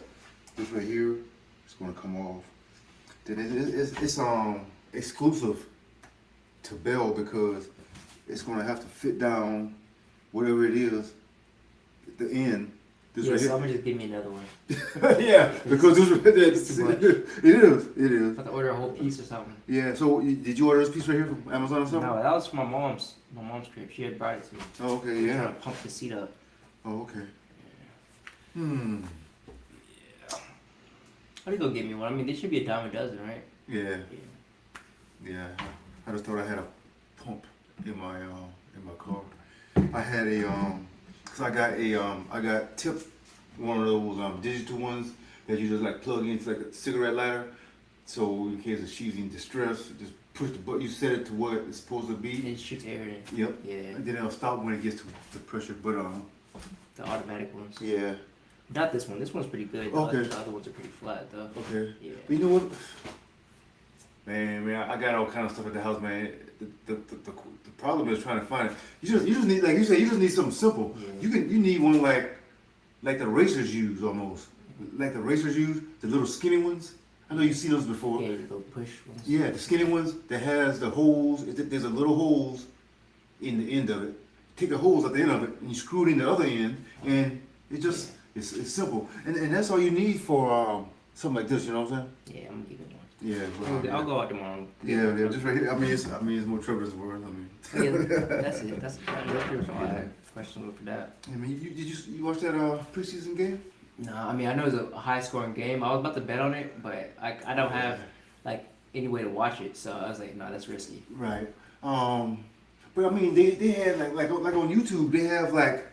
this right here, it's gonna come off. Then it's exclusive to Bell because it's gonna have to fit down whatever it is, the end. This Yeah, right so here. I'm gonna just give me another one. Yeah, because this Too much. it is. I have to order a whole piece or something. Yeah. So did you order this piece right here from Amazon or something? No, that was for my mom's crib. She had brought it to me. Oh, okay. Trying Yeah. to pump the seat up. Oh, okay. Let me go get me one. I mean, this should be a dime a dozen, right? Yeah. Yeah. I just thought I had a pump in my car. I had cause I got Tip, one of those digital ones that you just like plug in. It's like a cigarette lighter. So in case if she's in distress, just push the button. You set it to what it's supposed to be. It shoots air in. Yep. Yeah. And then it'll stop when it gets to the pressure. But The automatic ones. yeah. Not this one. This one's pretty good. Okay. The other ones are pretty flat though. Okay. Yeah. But you know what? Man, I got all kind of stuff at the house, man. The problem is trying to find it. You just need, like you said, you just need something simple. Yeah. You need one like the racers use almost, like the racers use, the little skinny ones. I know you've seen those before. Yeah, the little push ones. Yeah, the skinny ones that has the holes. There's a little holes in the end of it. Take the holes at the end of it and you screw it in the other end, and it's simple. And that's all you need for something like this. You know what I'm saying? Yeah, I'm gonna give it one. Yeah, I'll go out tomorrow. Yeah, just right here. I mean, it's more trouble than it's worth. Yeah, that's it. That's pretty much all I had questions for that. I mean, did you watch that preseason game? No, I mean I know it's a high scoring game. I was about to bet on it, but I don't have like any way to watch it, so I was like, no, that's risky. Right. But I mean, they had like on YouTube they have like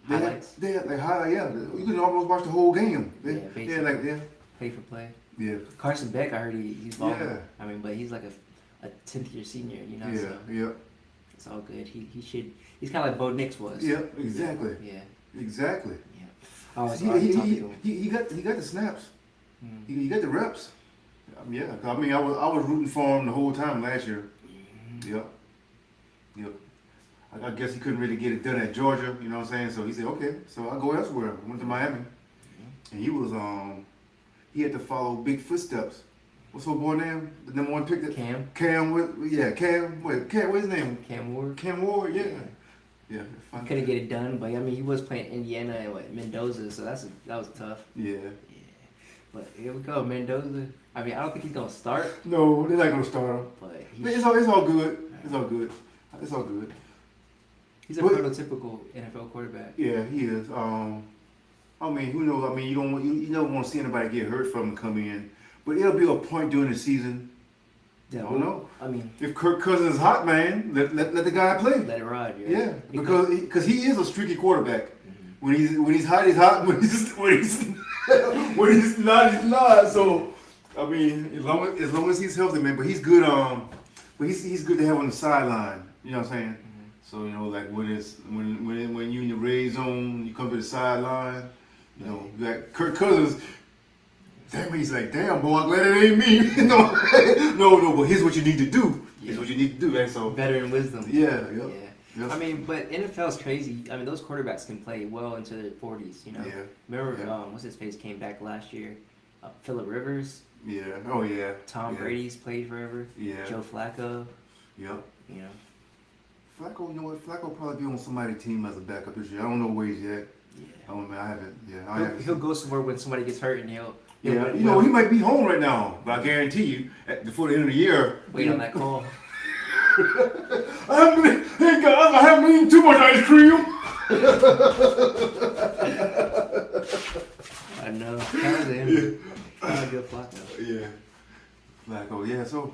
Highlights. They have like highlight. Yeah, you can almost watch the whole game. They had like Play for play. Yeah. Carson Beck, I heard he's balling. Yeah. I mean, but he's like a 10th year senior, you know. Yeah. So Yeah. it's all good. He's kind of like Bo Nix was. Yeah. Exactly. Yeah. Exactly. Yeah. He got the snaps. Mm. He got the reps. Yeah. I mean, I was rooting for him the whole time last year. Mm-hmm. Yep. Yep. I guess he couldn't really get it done at Georgia, you know what I'm saying? So he said, okay, so I'll go elsewhere. I went to Miami. And he was he had to follow big footsteps. What's her boy name? The number one pick that Cam. Cam what's his name? Cam Ward. Cam Ward, yeah. Yeah. He couldn't get it done, but I mean he was playing Indiana and Mendoza, so that was tough. Yeah. Yeah. But here we go, Mendoza. I mean I don't think he's gonna start. No, they're not gonna start him. But It's all good. It's all good. It's all good. He's a prototypical NFL quarterback. Yeah, he is. I mean, who knows? I mean, you don't want to see anybody get hurt from him come in, but it'll be a point during the season. Yeah, I don't know. I mean, if Kirk Cousins is hot, man, let the guy play. Let it ride. Yeah, because he is a streaky quarterback. Mm-hmm. When he's hot, he's hot. When he's not, he's not. So, I mean, as long as he's healthy, man. But he's good. But he's good to have on the sideline. You know what I'm saying? Mm-hmm. So like when you in the red zone, you come to the sideline. You know, you got Kirk Cousins. Damn, he's like, damn, boy, I'm glad it ain't me. no, but here's what you need to do. Here's what you need to do, man. So veteran wisdom. Yeah. Yep. I mean, but NFL's crazy. I mean, those quarterbacks can play well into their 40s. You know. Yeah. Remember, what's his face came back last year? Phillip Rivers. Yeah. Oh yeah. Tom Brady's played forever. Yeah. Joe Flacco. Yep. You know. Flacco, you know what? Flacco will probably be on somebody's team as a backup this year. I don't know where he's at. Yeah. I haven't. Yeah. He'll go somewhere when somebody gets hurt and he'll yeah. You know, he might be home right now, but I guarantee you, before the end of the year. Wait on that call. I haven't eaten too much ice cream. I know. Kind of him. Kind of good Flacco. Yeah. Flacco. Yeah. So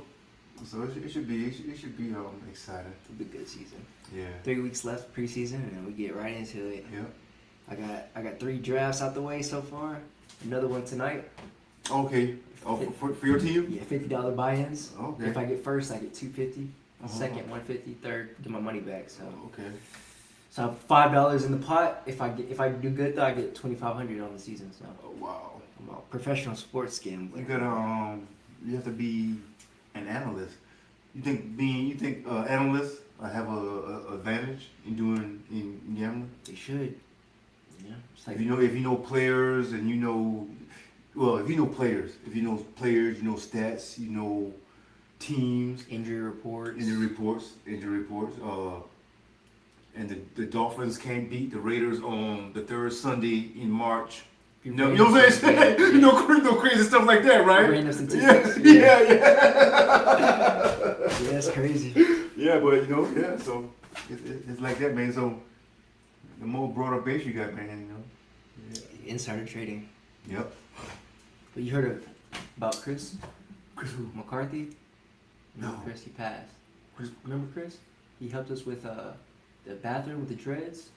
it should be exciting. It'll be a good season. Yeah. 3 weeks left preseason, and then we get right into it. Yeah. I got 3 drafts out the way so far. Another one tonight. Okay. Oh, for your team? Yeah, $50 buy-ins. Okay. If I get first, I get $250. Second, $150. Third, get my money back. So. Okay. So I have $5 in the pot. If I do good though, I get $2,500 on the season. So. Oh, wow. I'm a professional sports gambler. You got you have to be an analyst. You think analysts have a advantage in gambling? They should. Yeah. Like if you know players and if you know players, you know stats, you know teams, injury reports. And the Dolphins can't beat the Raiders on the third Sunday in March. You know what I'm saying? Yeah. you know crazy stuff like that, right? Random statistics. Yeah. Yeah, that's crazy. Yeah, but so it's like that, man. So the more broader base you got, man, Yeah. Insider trading. Yep. But you heard about Chris? Chris who? McCarthy? No. Chris, he passed. Remember Chris? He helped us with the bathroom with the dreads.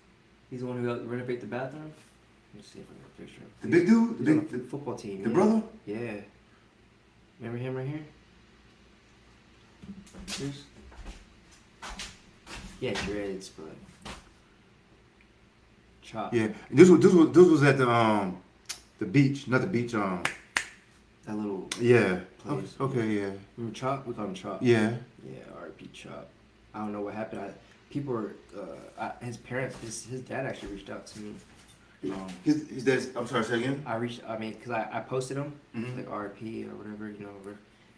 He's the one who helped renovate the bathroom. Let me see if I got a picture. The big dude? The football team. The brother? Yeah. Remember him right here? Chris? Yeah, dreads, but chop. Yeah. This was at the beach, not the beach. That little. Yeah. Place. Okay. Yeah. Remember Chop? We call him Chop. Yeah. Yeah. R.I.P. Chop. I don't know what happened. People were his parents. His dad actually reached out to me. His dad's. I'm sorry. Say again. Because I posted him like R.I.P. or whatever,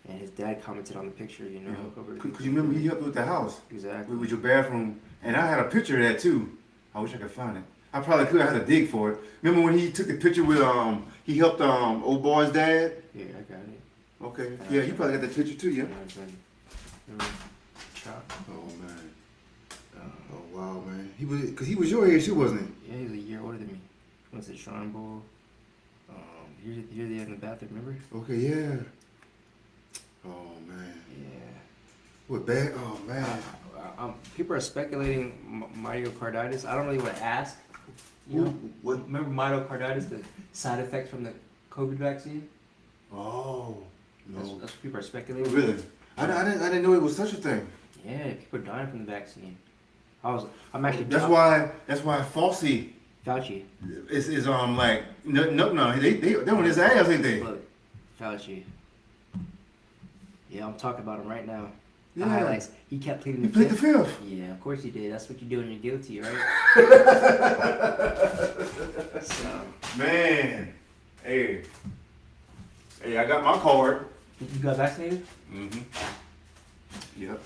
and his dad commented on the picture, Because you remember he helped with the house. Exactly. With your bathroom, and I had a picture of that too. I wish I could find it. I probably could. I had to dig for it. Remember when he took the picture with he helped old boy's dad? Yeah, I got it. Okay. Yeah, you probably got that picture too, yeah. Chop. Oh man. Oh wow, man. Cause he was your age too, wasn't he? Yeah, he was a year older than me. Went to the Shrine Bowl. Here they had in the bathroom, remember? Okay, yeah. Oh man. Yeah. What bad? Oh man. People are speculating myocarditis. I don't really want to ask. You know, What? remember myocarditis, the side effect from the COVID vaccine? Oh no. That's what people are speculating. Really? I didn't know it was such a thing. Yeah, people are dying from the vaccine. I'm actually. That's why Fauci Fauci. is like no they on his ass, ain't they? Look, Fauci. Yeah, I'm talking about him right now. The Yeah. highlights. He kept pleading He the played the fifth. fifth. Yeah, of course he did. That's what you do when you're guilty, right? So, Man, hey, I got my card. you got vaccinated? Mm-hmm. Yep.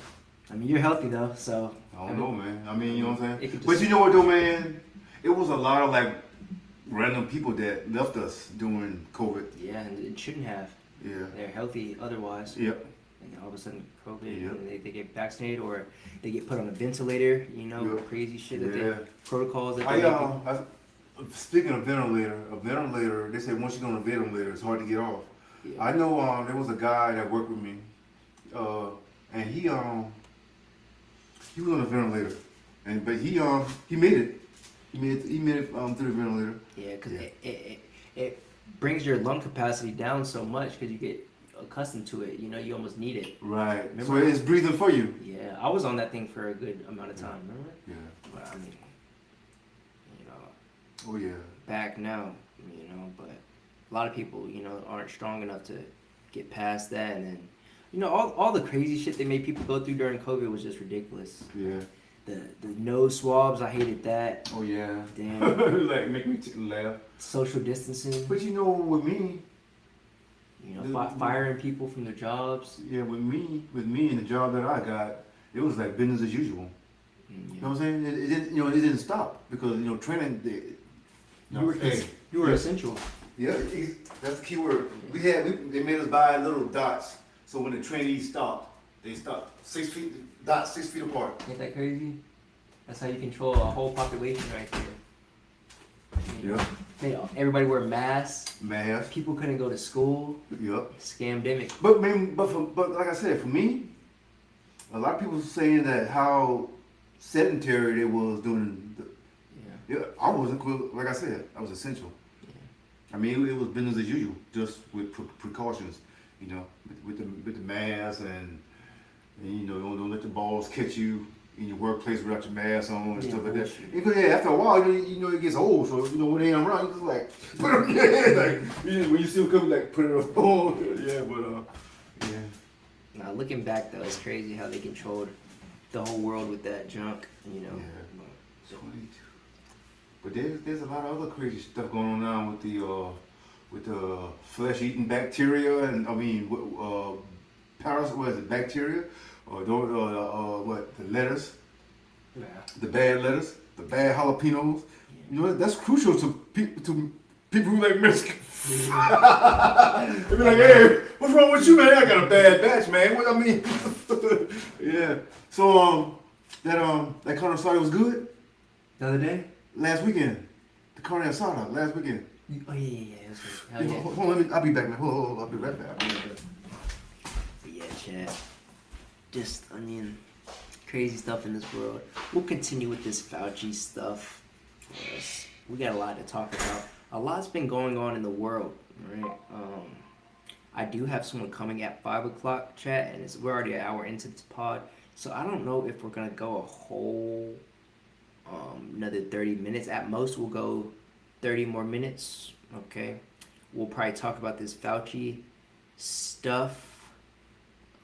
I mean, you're healthy though, so. I don't know, man. I mean, you know what I'm It saying? could But just- you know what, though, man? It was a lot of like random people that left us during COVID. Yeah, and it shouldn't have. Yeah. They're healthy otherwise. Yep. And all of a sudden, COVID, Yep. and they get vaccinated or they get put on a ventilator. You know, Yep. crazy shit that Yeah. they protocols that I, they speaking of a ventilator, they say once you go on a ventilator, it's hard to get off. Yeah. I know there was a guy that worked with me, and he was on a ventilator, but he made it. He made it through the ventilator. Yeah, because it brings your lung capacity down so much because you get accustomed to it. You know, you almost need it. Right. Remember- So it's breathing for you. Yeah, I was on that thing for a good amount of time. Remember? Yeah. But I mean, you know, Oh yeah. back now, you know, but a lot of people, you know, aren't strong enough to get past that, and then, you know, all the crazy shit they made people go through during COVID was just ridiculous. Yeah. The nose swabs, I hated that. Oh yeah. Damn. Like make me laugh. Social distancing, But you know, with me, you know, firing people from their jobs. yeah, with me and the job that I got, it was like business as usual. You You know what I'm saying? It didn't, you know, it didn't stop because you know training. You were essential. Yeah, that's the key word. They made us buy little dots, so when the trainees stopped, they stopped 6 feet, dots 6 feet apart. Ain't that crazy? That's how you control a whole population right there. Yeah. Everybody wear masks. Math. People couldn't go to school. Yep. Scamdemic. But like I said, for me, a lot of people saying that how sedentary they was doing. Yeah. I wasn't. Like I said, I was essential. I mean, it was business as usual, just with precautions, you know, with the mask and you know, don't let the balls catch you in your workplace without your mask on and stuff like that. Because after a while, you know, it gets old, so you know when they ain't around, you just like put it on your head, like when you see them coming, like put it on. Yeah, but yeah. Now looking back though, it's crazy how they controlled the whole world with that junk, you know. Yeah. 22. But there's a lot of other crazy stuff going on now with the flesh-eating bacteria and I mean parasites. What is it? Bacteria or what? The lettuce, Yeah. the bad lettuce, the bad jalapenos. You know that's crucial to people who like Mexican. They be like, hey, what's wrong with you, man? I got a bad batch, man. What I mean? Yeah. So that carne asada was good. The other day? Last weekend, the carne asada last weekend. Oh yeah. That's right. Hell yeah. Hold on, I'll be back, man. Hold on, I'll be right back. But yeah, Chad. Just, I mean, crazy stuff in this world. We'll continue with this Fauci stuff. Yes, we got a lot to talk about. A lot's been going on in the world, right? I do have someone coming at 5 o'clock, chat, and we're already an hour into this pod. So I don't know if we're gonna go a whole another 30 minutes. At most, we'll go 30 more minutes. Okay, we'll probably talk about this Fauci stuff.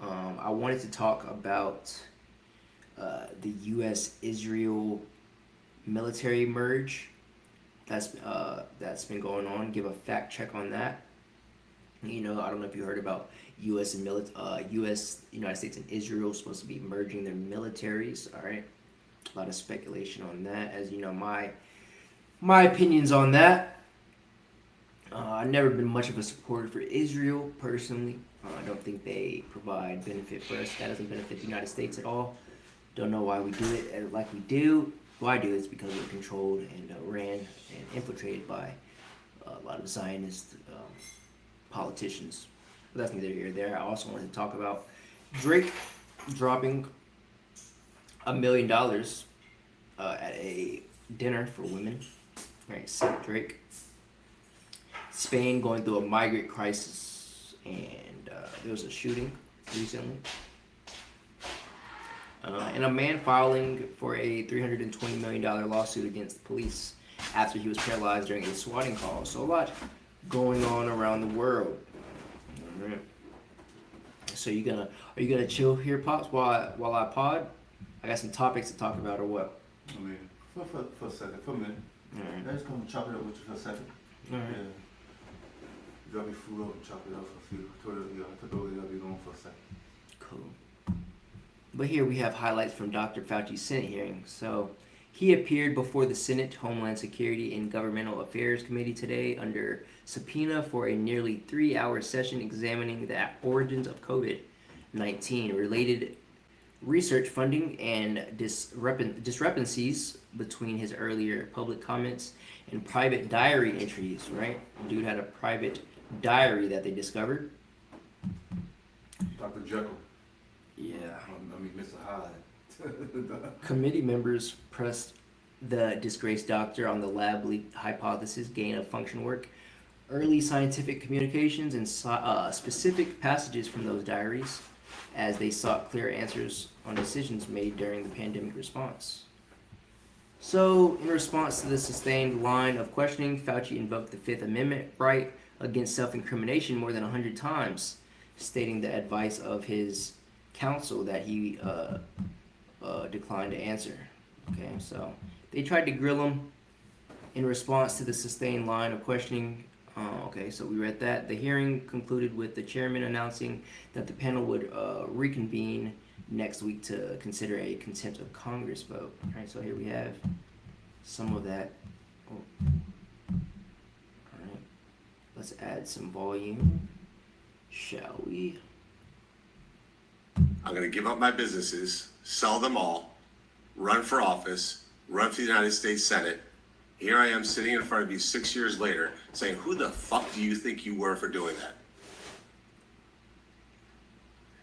I wanted to talk about the U.S.-Israel military merge that's been going on. Give a fact check on that. You know, I don't know if you heard about U.S. United States and Israel supposed to be merging their militaries. All right, a lot of speculation on that. As you know, my opinions on that. I've never been much of a supporter for Israel personally. I don't think they provide benefit for us. That doesn't benefit the United States at all. Don't know why we do it like we do. Why do it is because we're controlled and ran and infiltrated by a lot of Zionist politicians. But that's neither here nor there. I also wanted to talk about Drake dropping $1 million at a dinner for women. Right, Simp Drake. Spain going through a migrant crisis, and there was a shooting recently. And a man filing for a $320 million lawsuit against the police after he was paralyzed during a swatting call. So a lot going on around the world. All right. So are you gonna chill here, Pops, while I pod? I got some topics to talk about, or what? I mean, for a second, for a minute. All right. I just come chop it up with you for a second. All right. Yeah. Drop your food up and chop it up for a few. I'll be going for a second. Cool. But here we have highlights from Dr. Fauci's Senate hearing. So he appeared before the Senate Homeland Security and Governmental Affairs Committee today under subpoena for a nearly 3-hour session examining the origins of COVID-19, related research funding, and discrepancies between his earlier public comments and private diary entries, right? Dude had a private diary that they discovered. Dr. Jekyll. Yeah. I mean, Mr. Hyde. Committee members pressed the disgraced doctor on the lab leak hypothesis, gain of function work, early scientific communications, and specific passages from those diaries, as they sought clear answers on decisions made during the pandemic response. So, in response to the sustained line of questioning, Fauci invoked the Fifth Amendment right against self-incrimination more than 100 times, stating the advice of his counsel that he declined to answer. Okay, so they tried to grill him in response to the sustained line of questioning. Okay, so we read that. The hearing concluded with the chairman announcing that the panel would reconvene next week to consider a contempt of Congress vote. All right, so here we have some of that. Oh. All right, let's add some volume, shall we? I'm going to give up my businesses, sell them all, run for office, run for the United States Senate. Here I am sitting in front of you 6 years later saying, who the fuck do you think you were for doing that?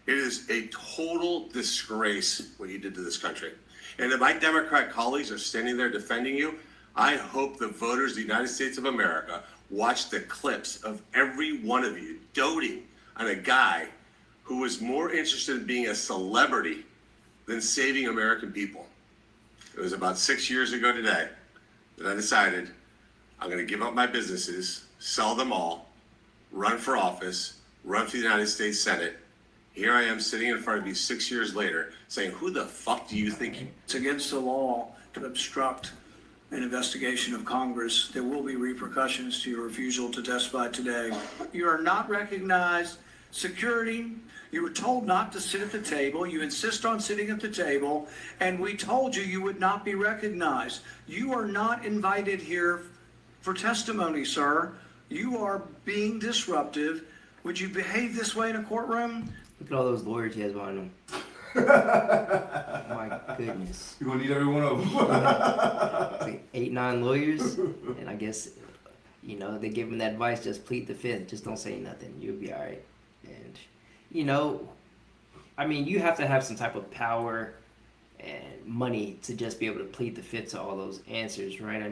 It is a total disgrace what you did to this country. And if my Democrat colleagues are standing there defending you, I hope the voters of the United States of America watch the clips of every one of you doting on a guy who was more interested in being a celebrity than saving American people. It was about 6 years ago today that I decided I'm going to give up my businesses, sell them all, run for office, run for the United States Senate. Here I am sitting in front of you 6 years later saying, who the fuck do you think you... It's against the law to obstruct an investigation of Congress. There will be repercussions to your refusal to testify today. You are not recognized. Security, you were told not to sit at the table. You insist on sitting at the table, and we told you would not be recognized. You are not invited here for testimony, sir. You are being disruptive. Would you behave this way in a courtroom? Look at all those lawyers he has behind him. My goodness. You're going to need every one of them. It's like 8-9 lawyers, and I guess, they give him that advice, just plead the fifth, just don't say nothing, you'll be all right. And, you have to have some type of power and money to just be able to plead the fifth to all those answers, right?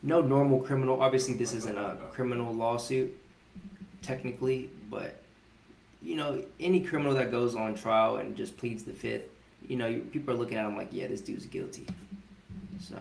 No normal criminal, obviously this isn't a criminal lawsuit, technically, but, any criminal that goes on trial and just pleads the fifth, people are looking at him like, yeah, this dude's guilty. So.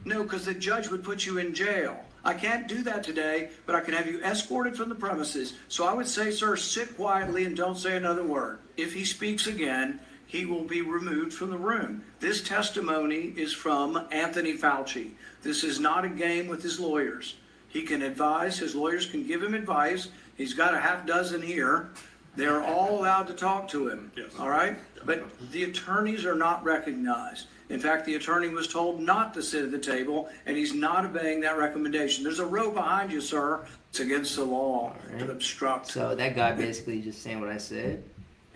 No, because the judge would put you in jail. I can't do that today, but I can have you escorted from the premises. So I would say, sir, sit quietly and don't say another word. If he speaks again, he will be removed from the room. This testimony is from Anthony Fauci. This is not a game with his lawyers. He can advise, his lawyers can give him advice. He's got a half dozen here. They're all allowed to talk to him, yes. All right? But the attorneys are not recognized. In fact, the attorney was told not to sit at the table, and he's not obeying that recommendation. There's a row behind you, sir. It's against the law to obstruct. So that guy basically just saying what I said.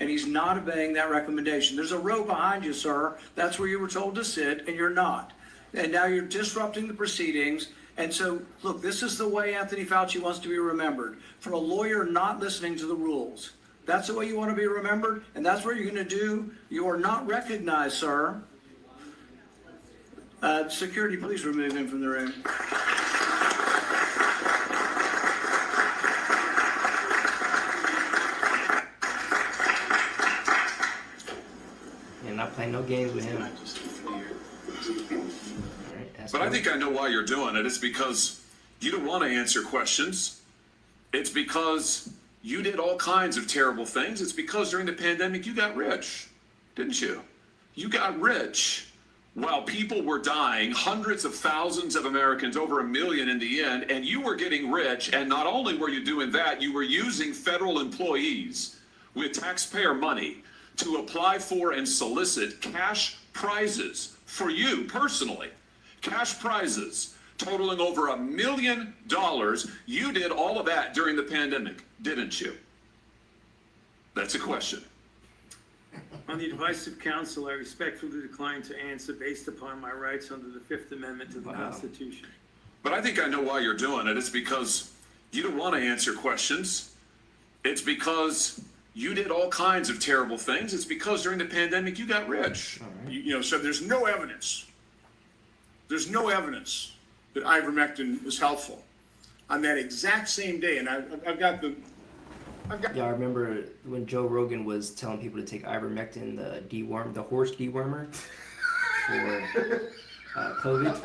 And he's not obeying that recommendation. There's a row behind you, sir. That's where you were told to sit, and you're not. And now you're disrupting the proceedings. And so, look, this is the way Anthony Fauci wants to be remembered. For a lawyer not listening to the rules. That's the way you want to be remembered, and that's what you're going to do. You are not recognized, sir. Security, please remove him from the room. And not playing no games with him. But I think I know why you're doing it. It's because you don't want to answer questions. It's because you did all kinds of terrible things. It's because during the pandemic you got rich, didn't you? You got rich while people were dying, hundreds of thousands of Americans, over 1 million in the end, and you were getting rich. And not only were you doing that, you were using federal employees with taxpayer money to apply for and solicit cash prizes for you personally. Cash prizes totaling over $1 million. You did all of that during the pandemic, didn't you? That's a question. On the advice of counsel, I respectfully decline to answer based upon my rights under the Fifth Amendment to the Constitution. But I think I know why you're doing it. It's because you don't want to answer questions. It's because you did all kinds of terrible things. It's because during the pandemic you got rich. So there's no evidence. There's no evidence that ivermectin is helpful. On that exact same day, and I've got Yeah, I remember when Joe Rogan was telling people to take ivermectin, the horse dewormer for COVID.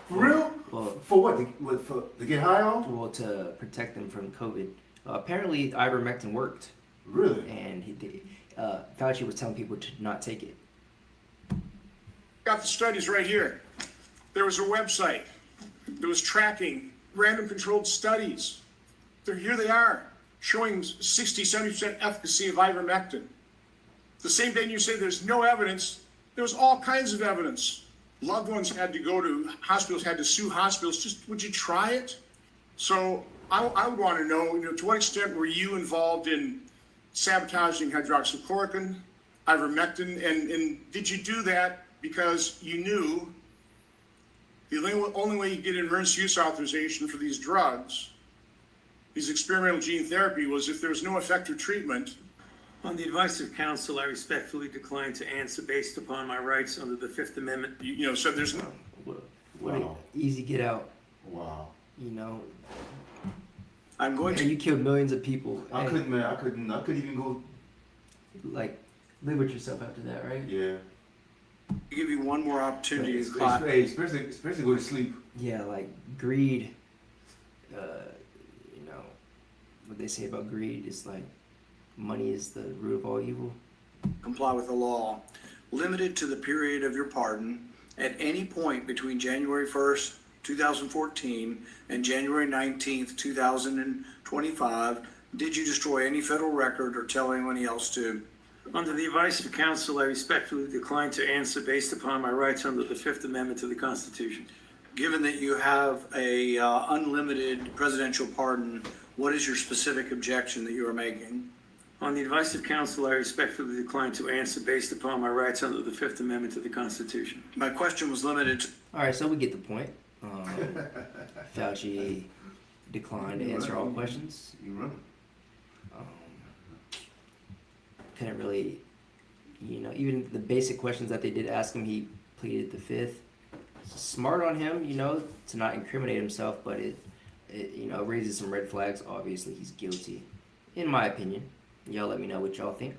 For real? Well, For what? To get high off? well, to protect them from COVID. Apparently, ivermectin worked, Really? and Fauci was telling people to not take it. got the studies right here. There was a website that was tracking random controlled studies. Here they are, showing 60, 70% efficacy of ivermectin. The same day you say there's no evidence, there was all kinds of evidence. Loved ones had to go to hospitals, had to sue hospitals. Just, would you try it? So I would want to know, to what extent were you involved in sabotaging hydroxychloroquine, ivermectin, and did you do that because you knew the only way you get emergency use authorization for these drugs, these experimental gene therapy, was if there was no effective treatment? On the advice of counsel, I respectfully decline to answer based upon my rights under the Fifth Amendment. So there's no. What an easy get out. Wow. I'm going And to you killed millions of people. I and, couldn't, man. I couldn't even go. like live with yourself after that, right? Yeah. give you one more opportunity to Especially go to sleep. Yeah, like greed. What they say about greed is like money is the root of all evil. comply with the law, limited to the period of your pardon at any point between January 1st, 2014 and January 19th, 2025. Did you destroy any federal record or tell anyone else to? Under the advice of counsel, I respectfully decline to answer based upon my rights under the Fifth Amendment to the Constitution. Given that you have a unlimited presidential pardon, what is your specific objection that you are making? On the advice of counsel, I respectfully decline to answer based upon my rights under the Fifth Amendment to the Constitution. My question was limited to All right, so we get the point. Fauci declined to answer all questions. You right. Couldn't really, even the basic questions that they did ask him, he pleaded the fifth. Smart on him, to not incriminate himself, but it raises some red flags. Obviously, he's guilty, in my opinion. Y'all let me know what y'all think.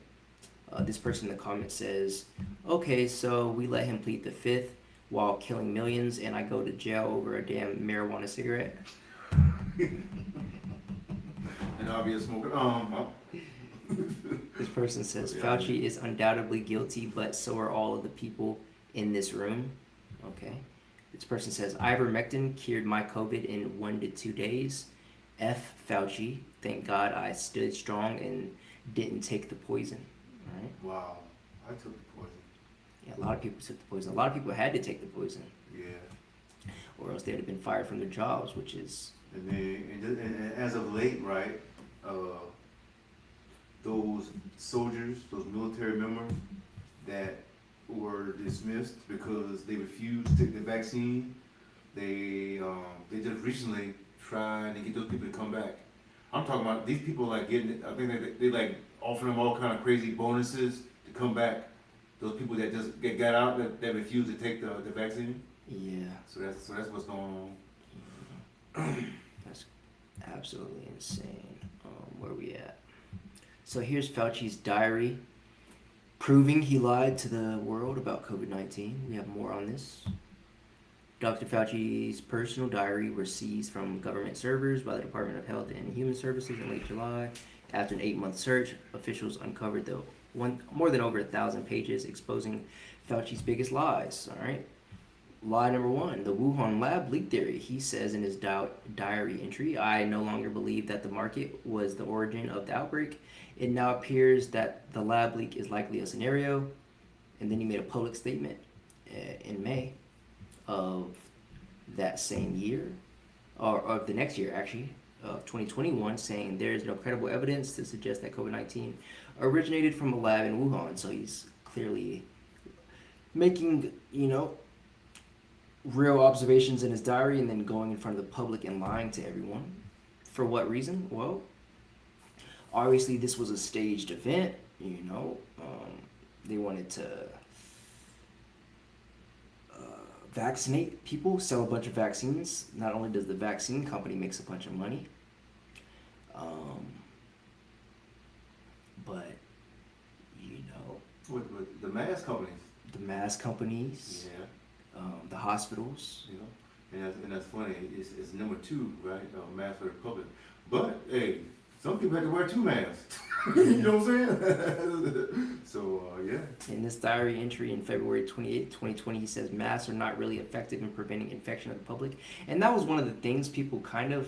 This person in the comments says, okay, so we let him plead the fifth while killing millions, and I go to jail over a damn marijuana cigarette. And I'll be a smoker. This person says, Fauci is undoubtedly guilty, but so are all of the people in this room. Okay. This person says, ivermectin cured my COVID in 1 to 2 days. F Fauci, thank God I stood strong and didn't take the poison. All right. Wow. I took the poison. Yeah, a lot of people took the poison. A lot of people had to take the poison, Yeah. or else they'd have been fired from their jobs, which is And then, and as of late, right, those soldiers, those military members that were dismissed because they refused to take the vaccine, they just recently trying to get those people to come back. I'm talking about these people like getting, I think they like offering them all kind of crazy bonuses to come back. Those people that just got out that refused to take the vaccine. yeah, So that's what's going on. that's absolutely insane. Where we at? So here's Fauci's diary, proving he lied to the world about COVID-19. We have more on this. Dr. Fauci's personal diary was seized from government servers by the Department of Health and Human Services in late July. After an 8-month search, officials uncovered more than over 1,000 pages exposing Fauci's biggest lies. All right. Lie number 1, the Wuhan lab leak theory. He says in his diary entry, "I no longer believe that the market was the origin of the outbreak. It now appears that the lab leak is likely a scenario." And then he made a public statement in May of that same year, or of the next year actually, of 2021, saying there is no credible evidence to suggest that COVID-19 originated from a lab in Wuhan. So he's clearly making, real observations in his diary and then going in front of the public and lying to everyone. For what reason? Well, obviously this was a staged event, they wanted to vaccinate people, sell a bunch of vaccines. Not only does the vaccine company makes a bunch of money, but With the mask companies. the mask companies, Yeah. the hospitals. And that's funny. It's number 2, right? Mask for the public. But hey, some people have to wear 2 masks. You know what I'm saying? So yeah. In this diary entry in February 28, 2020, he says masks are not really effective in preventing infection of the public. And that was one of the things people kind of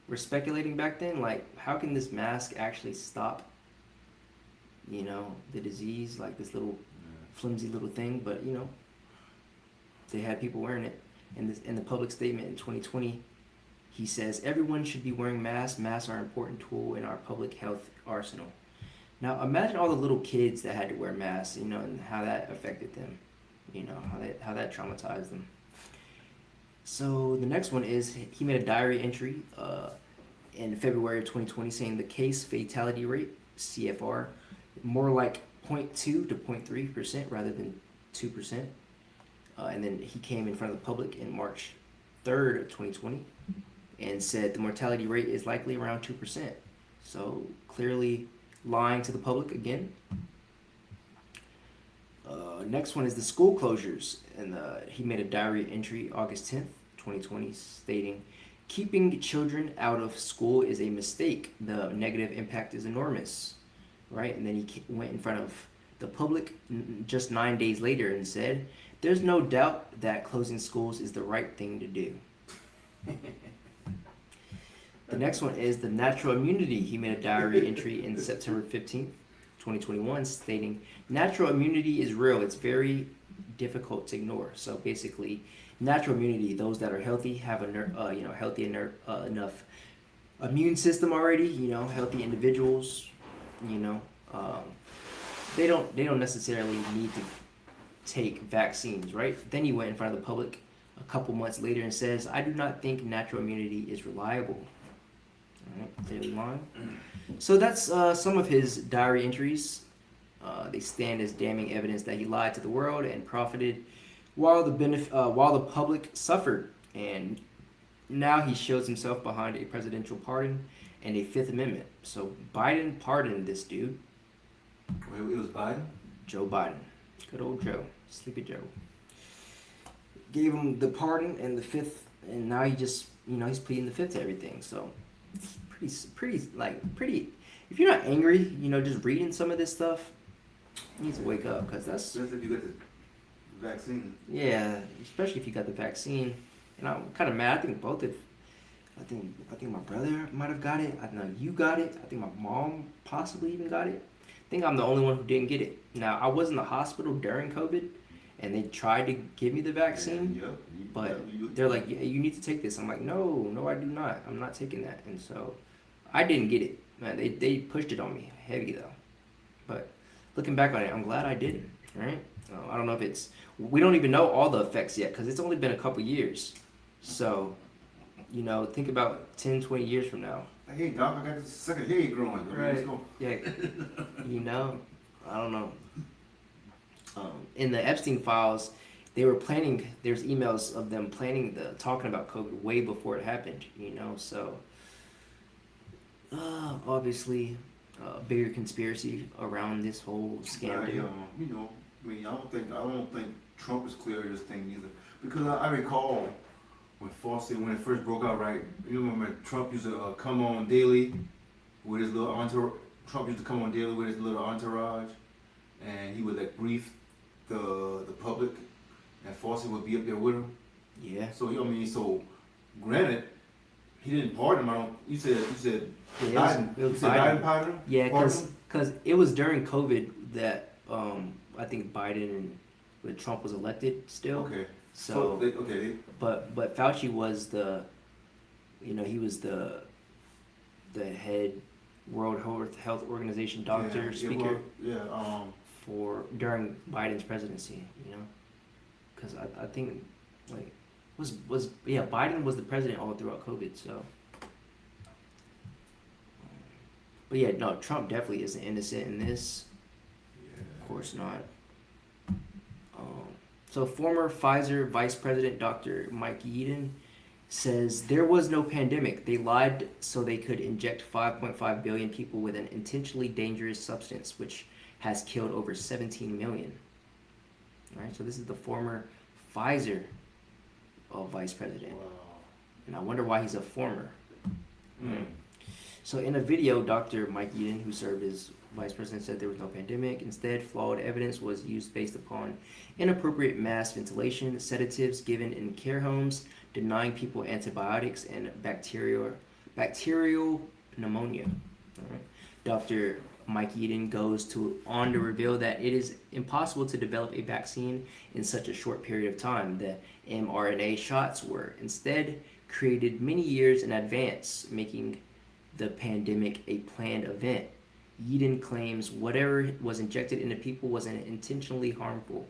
were speculating back then. Like, how can this mask actually stop, the disease? Like this little flimsy little thing. But, they had people wearing it. In the public statement in 2020, he says, everyone should be wearing masks. Masks are an important tool in our public health arsenal. Now, imagine all the little kids that had to wear masks, and how that affected them, how that traumatized them. So the next one is he made a diary entry in February of 2020 saying the case fatality rate, CFR, more like 0.2 to 0.3% rather than 2%. And then he came in front of the public in March 3rd of 2020 and said the mortality rate is likely around 2%. So clearly lying to the public again. Next one is the school closures. And he made a diary entry August 10th, 2020 stating, keeping children out of school is a mistake. The negative impact is enormous. Right? And then he went in front of the public just 9 days later and said, there's no doubt that closing schools is the right thing to do. The next one is the natural immunity. He made a diary entry in September 15th, 2021, stating, natural immunity is real. It's very difficult to ignore. So basically, natural immunity, those that are healthy, have a healthy enough immune system already, healthy individuals, they don't necessarily need to take vaccines, right? Then he went in front of the public a couple months later and says, I do not think natural immunity is reliable. All right, clearly lying. So that's some of his diary entries. They stand as damning evidence that he lied to the world and profited while the public suffered. And now he shows himself behind a presidential pardon and a Fifth Amendment. So Biden pardoned this dude. Wait, it was Biden? Joe Biden. Good old Joe. Sleepy Joe. Gave him the pardon and the Fifth, and now he just, he's pleading the Fifth to everything. So pretty, if you're not angry, just reading some of this stuff, you need to wake up, because that's... Especially if you got the vaccine. Yeah, especially if you got the vaccine. And I'm kind of mad. I think my brother might have got it. I know you got it. I think my mom possibly even got it. I think I'm the only one who didn't get it. Now, I was in the hospital during COVID, and they tried to give me the vaccine, Yep. but they're like, yeah, you need to take this. I'm like, no, I do not. I'm not taking that. And so I didn't get it. Man, they pushed it on me heavy though. But looking back on it, I'm glad I didn't. Right? I don't know if we don't even know all the effects yet because it's only been a couple years. So, think about 10, 20 years from now. Hey, doc, I got this second head growing. Right. Let's go. Yeah. I don't know. In the Epstein files, they were planning. There's emails of them planning talking about COVID way before it happened. So obviously, bigger conspiracy around this whole scam. I don't think Trump is clear of this thing either. Because I recall when Fauci, when it first broke out, right? You remember Trump used to come on daily with his little entourage. Trump used to come on daily with his little entourage, and he would like brief the public, and Fauci would be up there with him. Yeah. So so granted, he didn't pardon him. You said Yeah, Biden. it was You said Biden. Biden pardoned him? Yeah, Pardoned him? because it was during COVID that I think Biden and when Trump was elected still. Okay. So, Okay. but Fauci was he was the head World Health Organization doctor speaker for during Biden's presidency. Because I think Biden was the president all throughout COVID. So. But yeah, no, Trump definitely isn't innocent in this. Of course not. So former Pfizer Vice President Dr. Mike Yeadon says there was no pandemic. They lied so they could inject 5.5 billion people with an intentionally dangerous substance, which has killed over 17 million. All right, so this is the former Pfizer Vice President. Wow. And I wonder why he's a former. Mm. So in a video, Dr. Mike Yeadon, who served as vice president, said there was no pandemic. Instead, flawed evidence was used based upon inappropriate mass ventilation, sedatives given in care homes, denying people antibiotics, and bacterial pneumonia. All right. Dr. Mike Yeadon goes on to reveal that it is impossible to develop a vaccine in such a short period of time. The mRNA shots were instead created many years in advance, making the pandemic a planned event. Yeadon claims whatever was injected into people was an intentionally harmful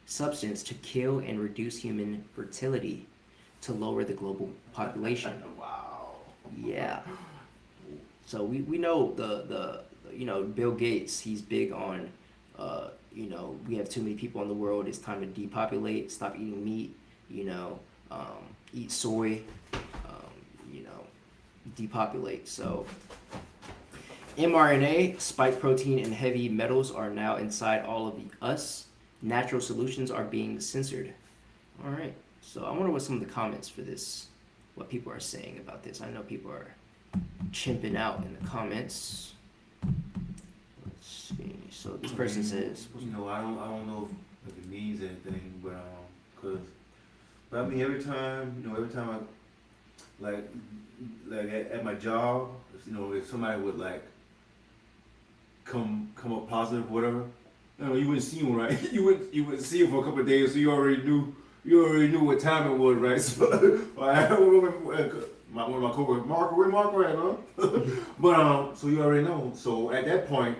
substance to kill and reduce human fertility to lower the global population. Wow. Yeah. So we know the Bill Gates, he's big on we have too many people in the world, it's time to depopulate, stop eating meat, eat soy, depopulate. So mRNA, spike protein, and heavy metals are now inside all of us. Natural solutions are being censored. All right. So I wonder what some of the comments for this, what people are saying about this. I know people are chimping out in the comments. Let's see. So this person says, I don't know if it means anything, but I mean every time I at my job, if somebody would come up positive, whatever, you wouldn't see them, right? You wouldn't see them for a couple of days, so you already knew what time it was, right? So one of my coworkers, Marco, where Marco at, huh? But so you already know. So at that point,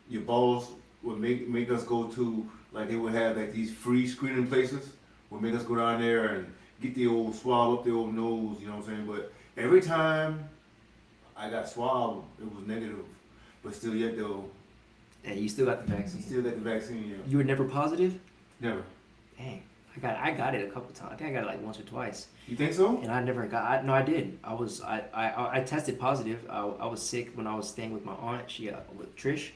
your boss would make us go to, they would have these free screening places, would make us go down there and get the old swab up the old nose, you know what I'm saying? But every time I got swabbed, it was negative. But still yet though. and you still got the vaccine. Still got the vaccine, yeah. You were never positive? Never. Dang. I got it a couple times. I think I got it once or twice. You think so? And I never got. No, I did. I tested positive. I was sick when I was staying with my aunt. With Trish.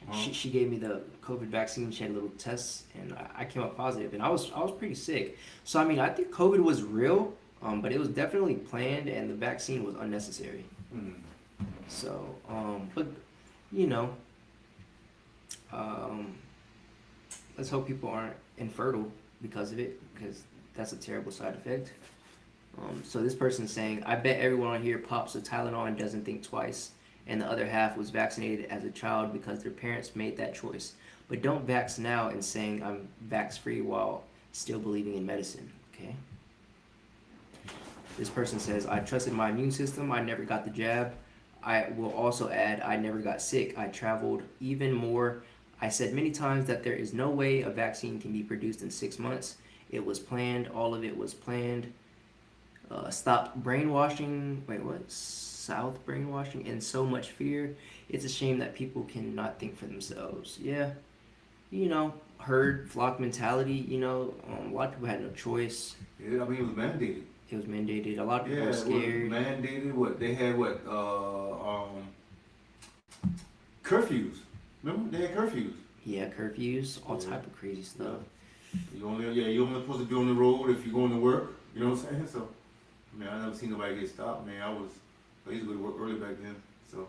Uh-huh. She gave me the COVID vaccine. She had little tests, and I came up positive. And I was pretty sick. So I mean, I think COVID was real, but it was definitely planned, and the vaccine was unnecessary. Mm. So, but let's hope people aren't infertile because of it, because that's a terrible side effect. So this person's saying, I bet everyone on here pops a Tylenol and doesn't think twice, and the other half was vaccinated as a child because their parents made that choice. but don't vax now and saying I'm vax free while still believing in medicine. Okay. This person says, I trusted my immune system. I never got the jab. I will also add, I never got sick. I traveled even more. I said many times that there is no way a vaccine can be produced in 6 months. It was planned. All of it was planned. Stop brainwashing. Wait, what? South brainwashing and so much fear. It's a shame that people cannot think for themselves. Yeah. You know, herd, flock mentality. You know, a lot of people had no choice. Yeah, I mean, it was mandated. It was mandated. A lot of people Yeah, were it was scared. mandated. What they had? What? Curfews. Remember they had curfews. Yeah, curfews, all Yeah. type of crazy stuff. You only supposed to be on the road if you're going to work. You know what I'm saying? So, man, I never seen nobody get stopped. Man, I used to go to work early back then. So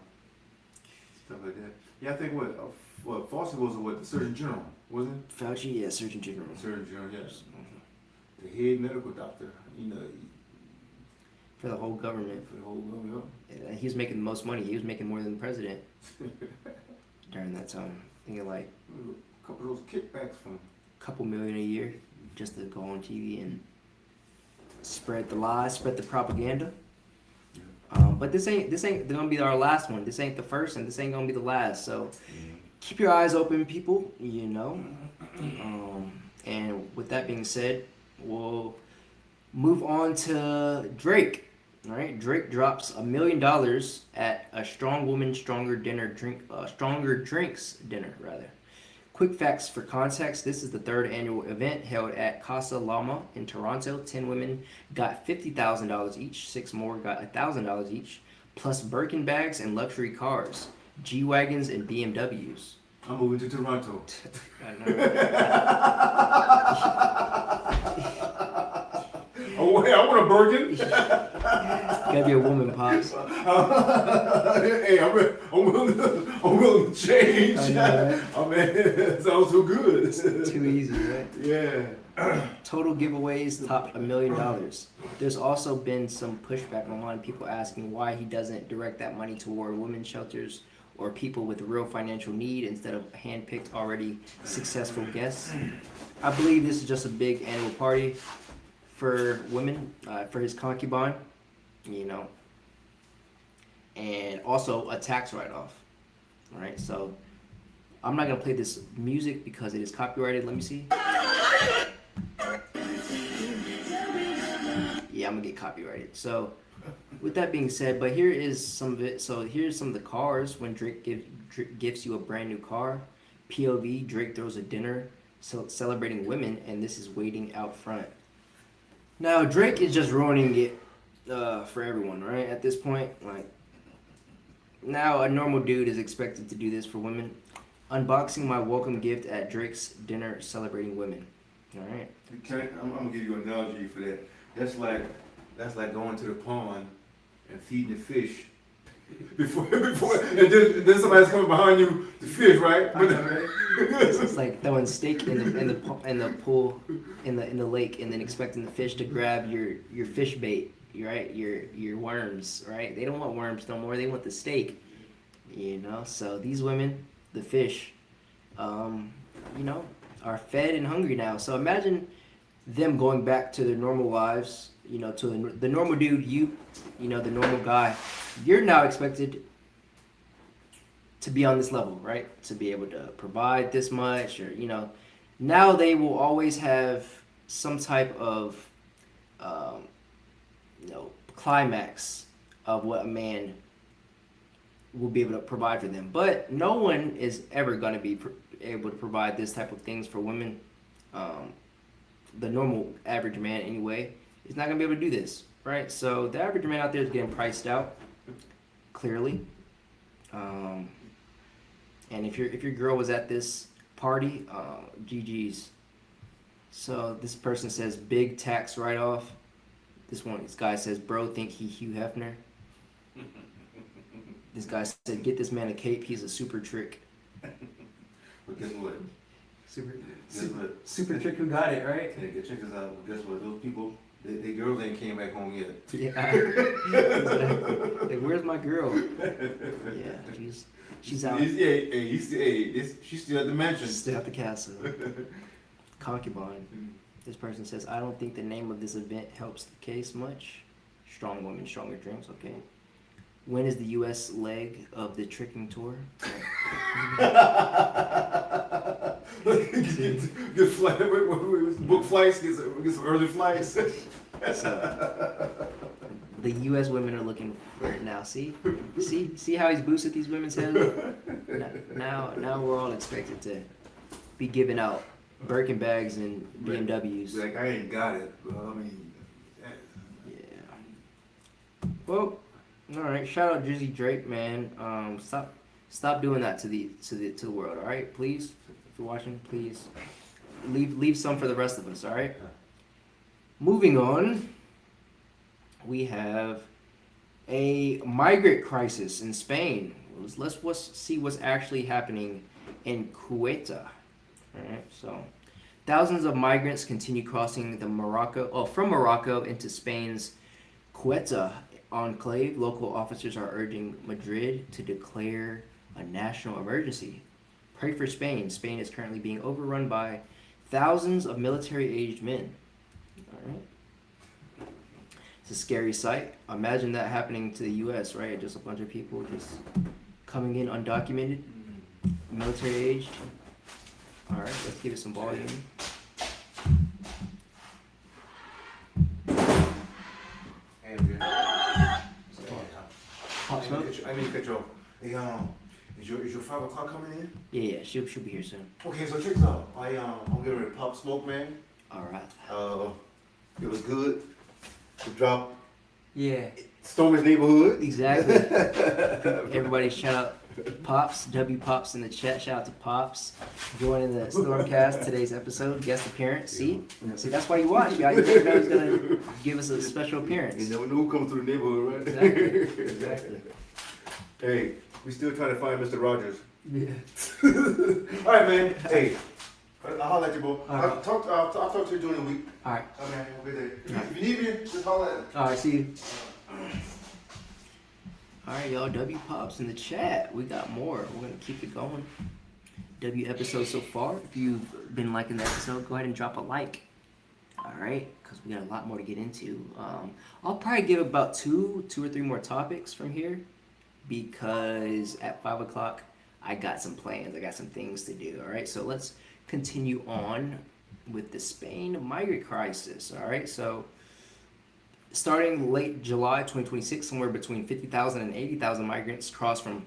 stuff like that. Yeah, I think what Fauci was the Surgeon General, wasn't it? Fauci, yeah, Surgeon General. Surgeon General, yes. The head medical doctor. You know, For the whole government. for the whole government. He was making the most money. He was making more than the president during that time. Thinking like A couple of those kickbacks from. a couple million a year just to go on TV and spread the lies, spread the propaganda. But this ain't gonna be our last one. This ain't the first, and this ain't gonna be the last. So keep your eyes open, people. You know. And with that being said, we'll move on to Drake. All right, Drake drops $1 million at a Strong Woman, Stronger Drinks dinner rather. Quick facts for context: this is the 3rd annual event held at Casa Llama in Toronto. 10 women got $50,000 each. 6 more got $1,000 each, plus Birkin bags and luxury cars, G-wagons and BMWs. I'm moving to Toronto. I know. Oh, hey, I want a Birkin. Gotta be a woman, pops. Hey, I'm willing to change. I know, right? Oh man, it sounds so good. Too easy, right? Yeah. Total giveaways topped $1 million. There's also been some pushback online, people asking why he doesn't direct that money toward women's shelters or people with real financial need instead of handpicked already successful guests. I believe this is just a big annual party for women, for his concubine, you know, and also a tax write-off. All right, so I'm not gonna play this music because it is copyrighted. Let me see. Yeah, I'm gonna get copyrighted. So with that being said, but here is some of it. So here's some of the cars when Drake gives you a brand new car. POV, Drake throws a dinner celebrating women, and this is waiting out front. Now Drake is just ruining it for everyone, right? At this point, like, now a normal dude is expected to do this for women. Unboxing my welcome gift at Drake's dinner celebrating women. All right. I'm gonna give you an analogy for that. That's like going to the pond and feeding the fish before and then somebody's coming behind you to fish, right? It's like throwing steak in the pool in the lake and then expecting the fish to grab your fish bait, right? Your worms, right? They don't want worms no more. They want the steak, you know. So these women, the fish, you know, are fed and hungry now. So imagine them going back to their normal lives, you know, to the normal dude, you know, the normal guy. You're now expected to be on this level, right? To be able to provide this much, or, you know, now they will always have some type of, you know, climax of what a man will be able to provide for them. But no one is ever going to be able to provide this type of things for women. The normal average man, anyway, is not going to be able to do this, right? So the average man out there is getting priced out, clearly. And if your girl was at this party, GG's. So this person says big tax write-off. This guy says, bro, think he Hugh Hefner. This guy said, get this man a cape. He's a super trick. But guess what? Super trick who got it, right? Check this out. Guess what? Those people the girls ain't came back home yet. Yeah. Like, where's my girl? Yeah, she's out. She's still at the mansion. Still at the castle. Concubine. This person says, I don't think the name of this event helps the case much. Strong women, stronger dreams. Okay. When is the U.S. leg of the tricking tour? Get flight, book flights, get some early flights. So, the U.S. women are looking for it now. See how he's boosted these women's heads. Now we're all expected to be giving out Birkin bags and BMWs. Like, I ain't got it. Well, I mean, yeah. Well, all right. Shout out Drizzy Drake, man. Stop doing that to the world. All right, please. If you're watching, please leave some for the rest of us. All right. Moving on, we have a migrant crisis in Spain. Let's see what's actually happening in Ceuta. All right, so thousands of migrants continue crossing from Morocco into Spain's Ceuta enclave. Local officers are urging Madrid to declare a national emergency. Pray for Spain. Spain is currently being overrun by thousands of military-aged men. All right. It's a scary sight. Imagine that happening to the U.S., right? Just a bunch of people just coming in undocumented, military-aged. All right, let's give it some volume. Pop smoke? I mean, cut you off. Hey, is your 5 o'clock coming in? Yeah, she'll be here soon. Okay, so check this out. I'm getting ready to pop smoke, man. All right. It was good to drop Yeah, Stormy's neighborhood. exactly. Everybody shout out Pops, W Pops in the chat. Shout out to Pops joining the StormCast today's episode, guest appearance. See, that's why you watch. You never know who's gonna give us a special appearance. You never know who comes through the neighborhood, right? Exactly. Hey, we still trying to find Mr. Rogers. Yeah. All right, man. Hey, I'll holler at you, bro. All right. I'll talk to you during the week. All right. Okay, have a good day. If you need me, just holler at me. All right. See you. All right, y'all. W Pops in the chat. We got more. We're gonna keep it going. W episode so far. If you've been liking the episode, go ahead and drop a like. All right, because we got a lot more to get into. I'll probably give about two or three more topics from here, because at 5 o'clock I got some plans. I got some things to do. All right, so let's continue on with the Spain migrant crisis. All right, so starting late July 2026, somewhere between 50,000 and 80,000 migrants crossed from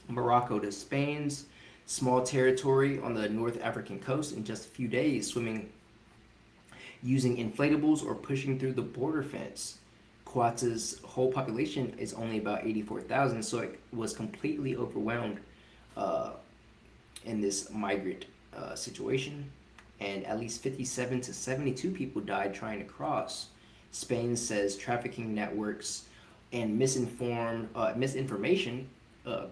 Morocco to Spain's small territory on the North African coast in just a few days, swimming using inflatables or pushing through the border fence. Ceuta's whole population is only about 84,000, so it was completely overwhelmed in this migrant situation, and at least 57 to 72 people died trying to cross. Spain says trafficking networks and misinformation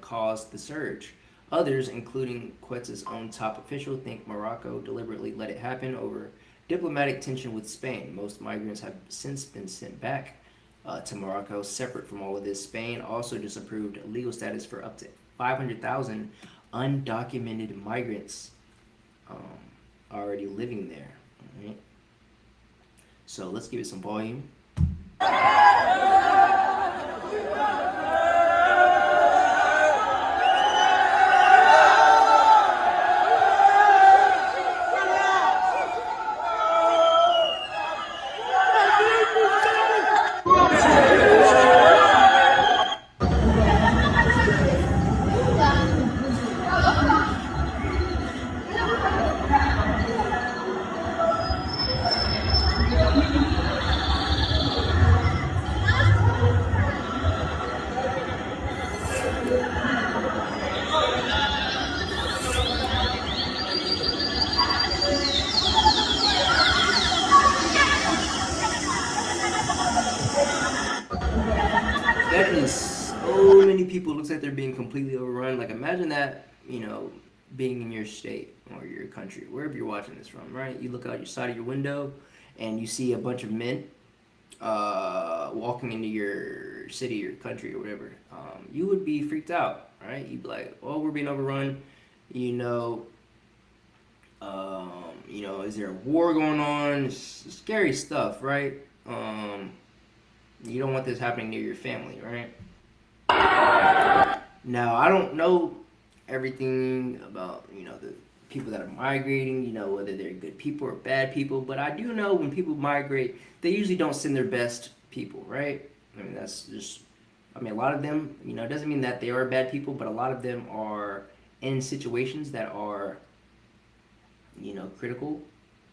caused the surge. Others, including Ceuta's own top official, think Morocco deliberately let it happen over diplomatic tension with Spain. Most migrants have since been sent back to Morocco. Separate from all of this, Spain also disapproved legal status for up to 500,000 undocumented migrants already living there. All right. So let's give it some volume. Definitely so many people. Looks like they're being completely overrun. Like, imagine that, being in your state or your country, wherever you're watching this from, right? You look out your side of your window and you see a bunch of men walking into your city or country or whatever, you would be freaked out, right? You'd be like, "Oh, we're being overrun," you know. Is there a war going on? It's scary stuff, right? You don't want this happening near your family, right? Now, I don't know everything about, the people that are migrating, whether they're good people or bad people, but I do know when people migrate, they usually don't send their best people, right? I mean, a lot of them, it doesn't mean that they are bad people, but a lot of them are in situations that are, critical.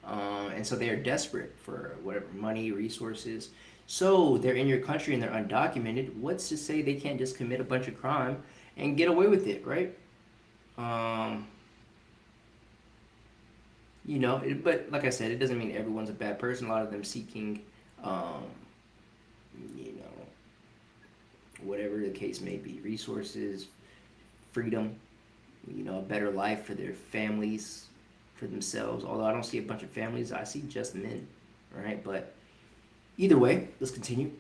And so they are desperate for whatever money, resources. So they're in your country and they're undocumented. What's to say they can't just commit a bunch of crime and get away with it, right? But like I said, it doesn't mean everyone's a bad person. A lot of them seeking, whatever the case may be, resources, freedom, a better life for their families, for themselves. Although I don't see a bunch of families, I see just men, right? But either way, let's continue.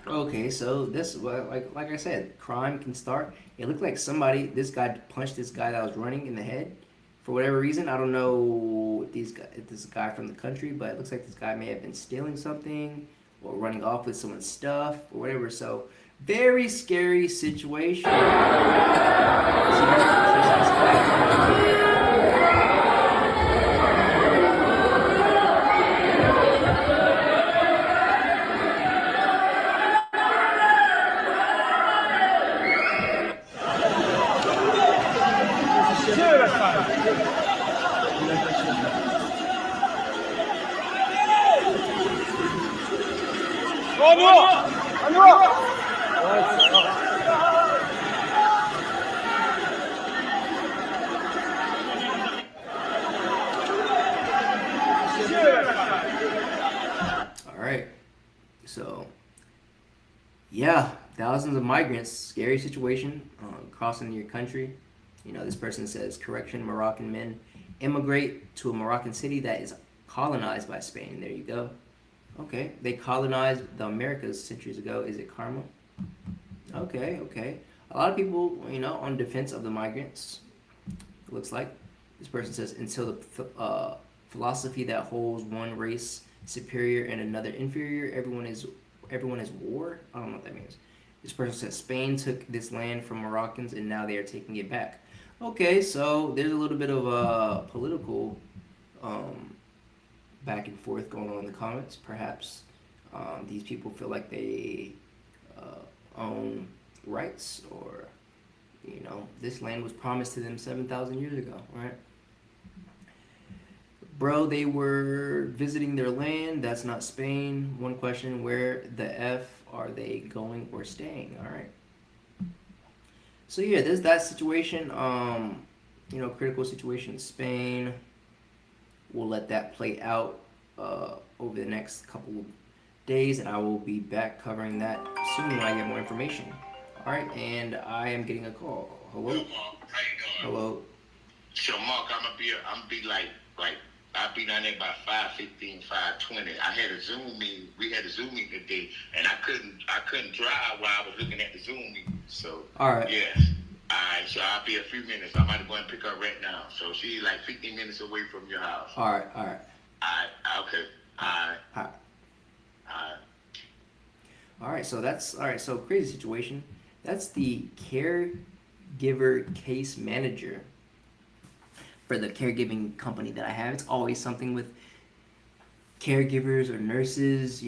Okay, so this, like I said, crime can start. It looked like this guy punched this guy that was running in the head for whatever reason. I don't know if this guy from the country, but it looks like this guy may have been stealing something or running off with someone's stuff or whatever. So very scary situation. Alright, so yeah, thousands of migrants, scary situation, crossing your country. This person says, correction, Moroccan men immigrate to a Moroccan city that is colonized by Spain. There you go. Okay, they colonized the Americas centuries ago. Is it karma? Okay. A lot of people, on defense of the migrants, it looks like. This person says, until the philosophy that holds one race superior and another inferior, everyone is war. I don't know what that means. This person says, Spain took this land from Moroccans and now they are taking it back. Okay, so there's a little bit of political back and forth going on in the comments. Perhaps these people feel like they own rights, or this land was promised to them 7,000 years ago, right? Bro, they were visiting their land. That's not Spain. One question, where the F are they going or staying? All right. So yeah, there's that situation. Critical situation in Spain. We'll let that play out over the next couple of days, and I will be back covering that soon when I get more information. All right, and I am getting a call. Hello. Mark. How you doing? Hello. So Mark, I'm gonna be like I'll be down there by 5:15, 5:20. I had a Zoom meeting. We had a Zoom meeting today, and I couldn't drive while I was looking at the Zoom meeting. So all right. Yes. All right. So I'll be a few minutes. I'm about to go and pick her right now. So she's like 15 minutes away from your house. All right. All right. Okay. All right. All right. So that's all right. So crazy situation. That's the caregiver case manager for the caregiving company that I have. It's always something with caregivers or nurses.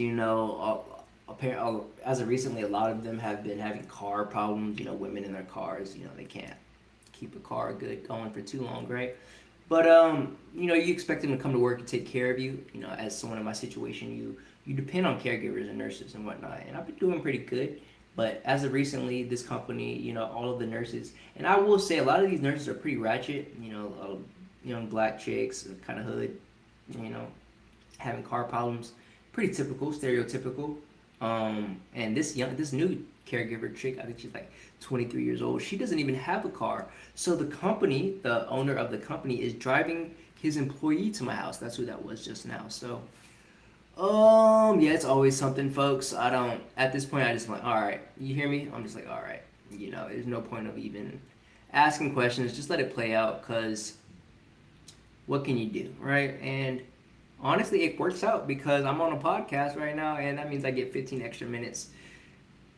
Apparently, as of recently, a lot of them have been having car problems. Women in their cars. They can't keep a car going for too long, right? But you expect them to come to work and take care of you. As someone in my situation, you depend on caregivers and nurses and whatnot. And I've been doing pretty good. But as of recently, this company, all of the nurses, and I will say a lot of these nurses are pretty ratchet. Young black chicks, kind of hood, having car problems. Pretty typical, stereotypical. And this new caregiver chick, I think she's like 23 years old. She doesn't even have a car. So the company, the owner of the company, is driving his employee to my house. That's who that was just now. So, yeah, it's always something, folks. At this point, I just like, all right, you hear me? I'm just like, all right, there's no point of even asking questions. Just let it play out, because what can you do, right? And honestly, it works out because I'm on a podcast right now, and that means I get 15 extra minutes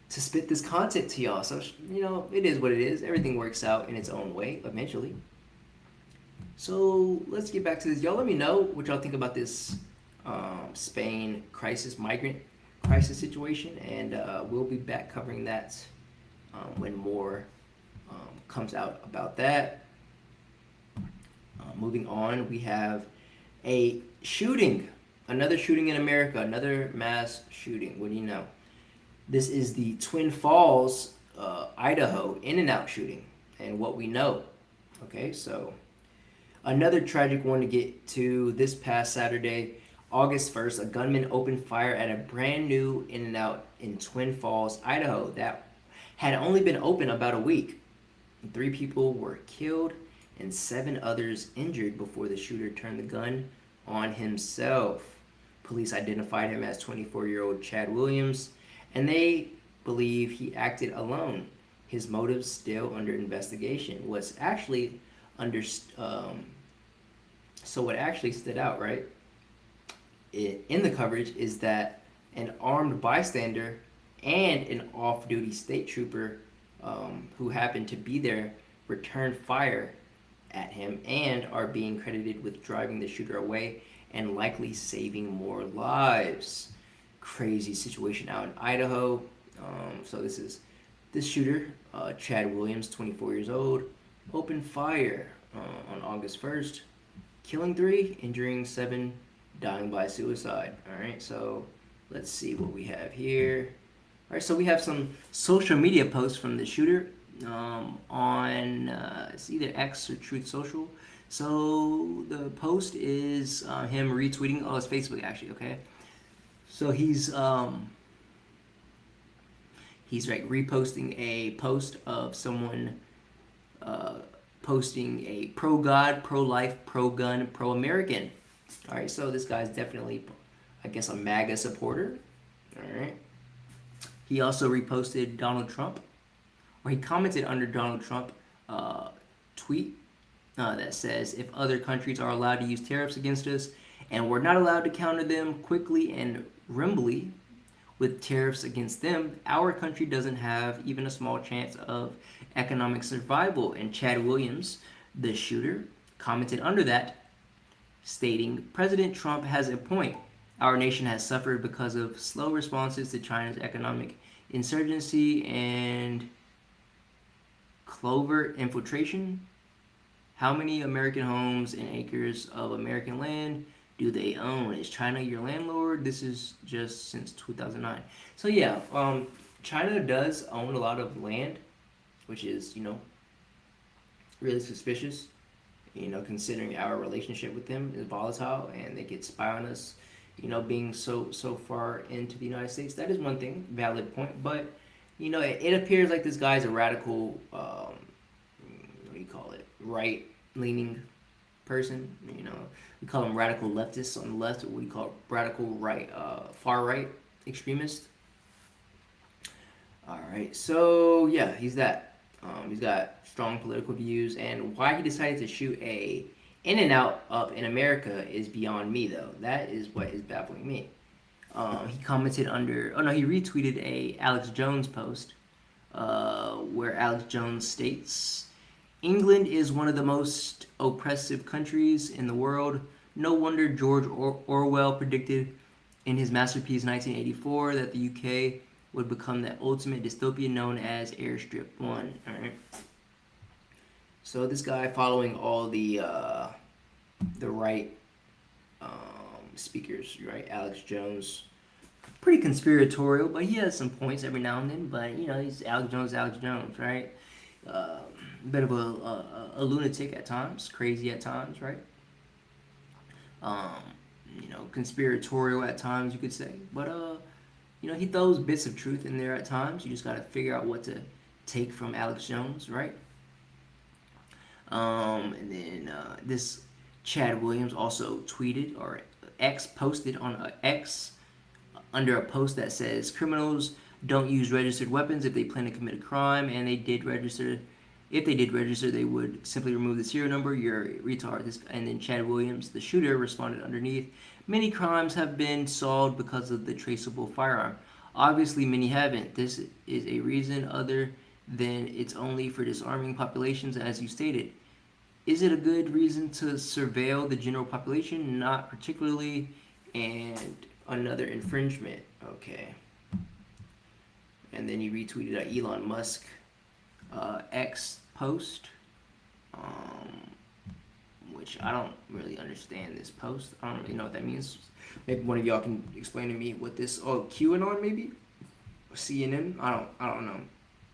to spit this content to y'all. So, it is what it is. Everything works out in its own way eventually. So let's get back to this. Y'all let me know what y'all think about this Spain migrant crisis situation, and we'll be back covering that when more comes out about that. Moving on, we have a shooting, another shooting in America, another mass shooting. What do you know? This is the Twin Falls, Idaho In-N-Out shooting, and what we know. Okay, so another tragic one to get to. This past Saturday, August 1st, a gunman opened fire at a brand new In-N-Out in Twin Falls, Idaho, that had only been open about a week. 3 people were killed and 7 others injured before the shooter turned the gun on himself. Police identified him as 24-year-old Chad Williams, and they believe he acted alone. His motives still under investigation. What's actually so what actually stood out, right, in the coverage is that an armed bystander and an off-duty state trooper who happened to be there returned fire at him and are being credited with driving the shooter away and likely saving more lives. Crazy situation out in Idaho. So this shooter, Chad Williams, 24 years old, opened fire on August 1st, killing 3, injuring 7, dying by suicide. All right, so let's see what we have here. All right, so we have some social media posts from the shooter on it's either X or Truth Social. So the post is him retweeting. Oh, it's Facebook actually. Okay, so he's reposting a post of someone posting a pro-God, pro-life, pro-gun, pro-American. All right, so this guy's definitely, I guess, a MAGA supporter. All right. He also reposted Donald Trump, or he commented under Donald Trump tweet that says, if other countries are allowed to use tariffs against us and we're not allowed to counter them quickly and rimbly with tariffs against them, our country doesn't have even a small chance of economic survival. And Chad Williams, the shooter, commented under that, stating, President Trump has a point. Our nation has suffered because of slow responses to China's economic insurgency and covert infiltration. How many American homes and acres of American land do they own? Is China your landlord? This is just since 2009. So yeah, China does own a lot of land, which is, really suspicious, considering our relationship with them is volatile and they could spy on us, being so far into the United States. That is one thing, valid point. But, it appears like this guy's a radical, what do you call it, right-leaning person. We call them radical leftists on the left, or we call radical right, far-right extremist. All right, so yeah, he's that. He's got strong political views, and why he decided to shoot a In-N-Out up in America is beyond me, though. That is what is baffling me. He commented he retweeted a Alex Jones post where Alex Jones states, England is one of the most oppressive countries in the world. No wonder George Orwell predicted in his masterpiece 1984 that the UK would become the ultimate dystopia known as Airstrip 1. All right. So this guy, following all the right speakers, right? Alex Jones, pretty conspiratorial, but he has some points every now and then. But he's Alex Jones, right? Bit of a lunatic at times, crazy at times, right? Conspiratorial at times, you could say. But he throws bits of truth in there at times. You just got to figure out what to take from Alex Jones, right? And then this Chad Williams also tweeted, or X posted on X under a post that says criminals don't use registered weapons if they plan to commit a crime, and they did register. If they did register, they would simply remove the serial number. You're a retard. And then Chad Williams, the shooter, responded underneath, many crimes have been solved because of the traceable firearm. Obviously, many haven't. This is a reason other than it's only for disarming populations, as you stated. Is it a good reason to surveil the general population? Not particularly. And another infringement. Okay. And then he retweeted an Elon Musk X post, which I don't really understand this post. I don't really know what that means. Maybe one of y'all can explain to me what this. Oh, QAnon maybe, or CNN. I don't know.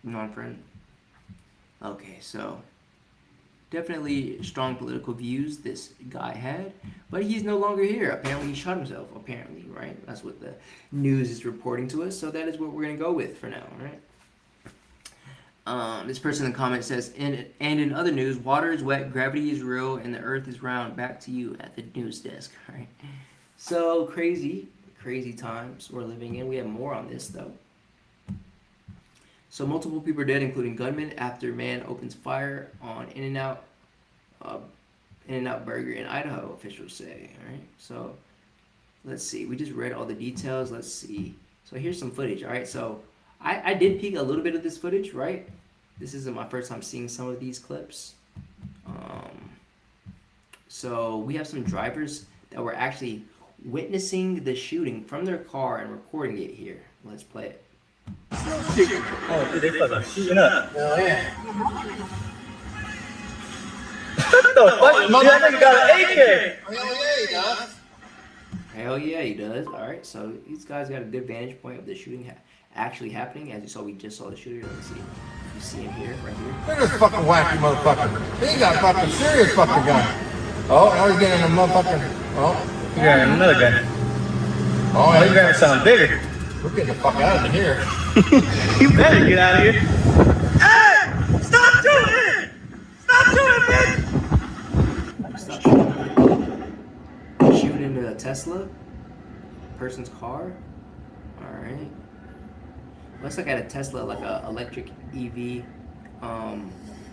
Non-friend. Okay, so definitely strong political views this guy had, but he's no longer here. Apparently, he shot himself. Apparently, right? That's what the news is reporting to us. So that is what we're gonna go with for now, right? This person in the comment says, and in other news, water is wet, gravity is real, and the earth is round. Back to you at the news desk. All right. So crazy times we're living in. We have more on this though. So multiple people are dead, including gunmen, after man opens fire on In-N-Out burger in Idaho, officials say. All right. So let's see. We just read all the details. Let's see. So here's some footage. All right. So I did peek a little bit of this footage, right? This isn't my first time seeing some of these clips. So we have some drivers that were actually witnessing the shooting from their car and recording it here. Let's play it. Oh, dude, they fucking shooting up. Hell yeah. What the fuck? That nigga got an AK. Hell yeah, he does. Hell yeah, he does. All right, so these guys got a good vantage point of the shooting actually happening. As you saw, we just saw the shooter. Let's see. You see him here, right here. Look at this fucking wacky motherfucker. He got a fucking serious fucking gun. Oh, now he's getting a motherfucking. Oh, You got another gun. oh, You got something bigger. we're getting the fuck out of here. You better get out of here. Hey! Stop doing it! Stop doing it! Stop shooting. Shooting into a Tesla person's car. All right. Looks like at a Tesla, like a electric EV